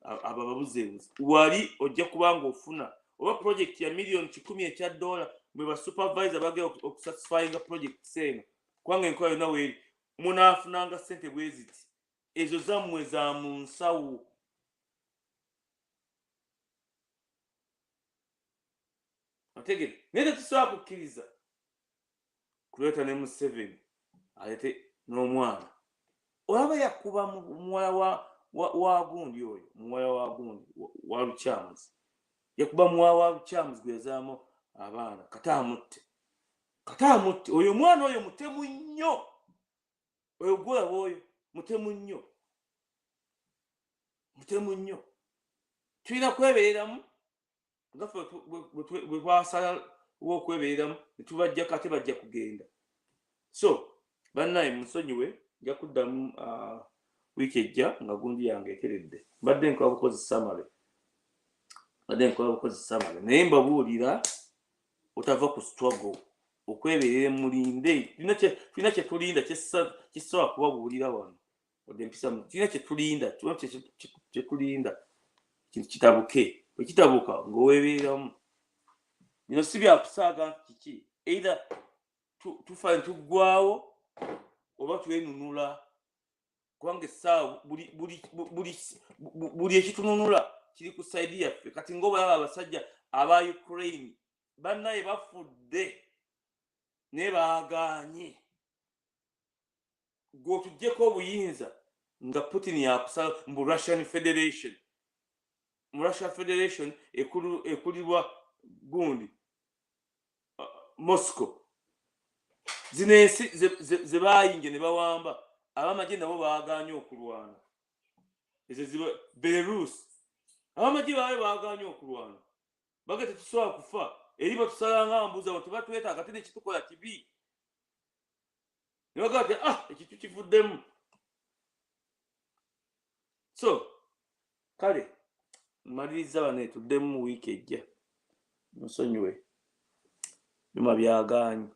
abo ababuzeebuze wali ojja kubanga ofuna oba project ya million 10 ekya dola mwe ba supervisor bagera okusatisfyinga project eno kubanga enkola yonna weeri munaafunanga ssente bwe ziti ezo zammwe za mu nsawo ategere naye tetusobola kukkiriza kuleeta ne Museveni alete n'omwana olaba yakuba muwala wa gundi oyo muwala wa gundi wa Lukyamuzi yakuba muwala wa Lukyamuzi gwe yazaamu abaana kataamutte oyo mwana oyo mutemu nnyo oyo gwolaba oyo mutemu nnyo tulina kwebeereramu nga ffe bwe twasalawo okwebeereramu ne tubajjako ate bajja kugenda so bannaye musonyiwe nja kuddamu wiiki ejja nga gundi yange ekeredde mbadde nkola bukozi samale naye mbabuulira otava ku struggle okwebeerera mulinde tulina kye tulinda kisobola kubabuulira wano odde mpisa tulina kye tulinda kitabuke bwe kitabuka ng'oweebeeramu bino si byakusaaga kiki either tufa ne tuggwawo oba twenunula kubanga essaawa buli ekitununula kiri ku saidi yaffe kati ng'obalaba abasajja aba Ukraine bannaye bafudde naye baagaanye gw'otugyeko obuyinza nga Putin yakusala mu Russian Federation ekulirwa gundi Moscow zino ensi ze baayinge ne bawamba abamagye nabo baagaanye okulwana ezo ziba Belarus abamagye baabe baagaanye okulwana baga tetusobola kufa eri batusala nga mbuza bo tebatwetaaga ate nekitukola kibi ne bagaa ti ekintu kivuddemu so kale maliriza bano tuddemu mu wiiki ejja musonyiwe byuma byagaanye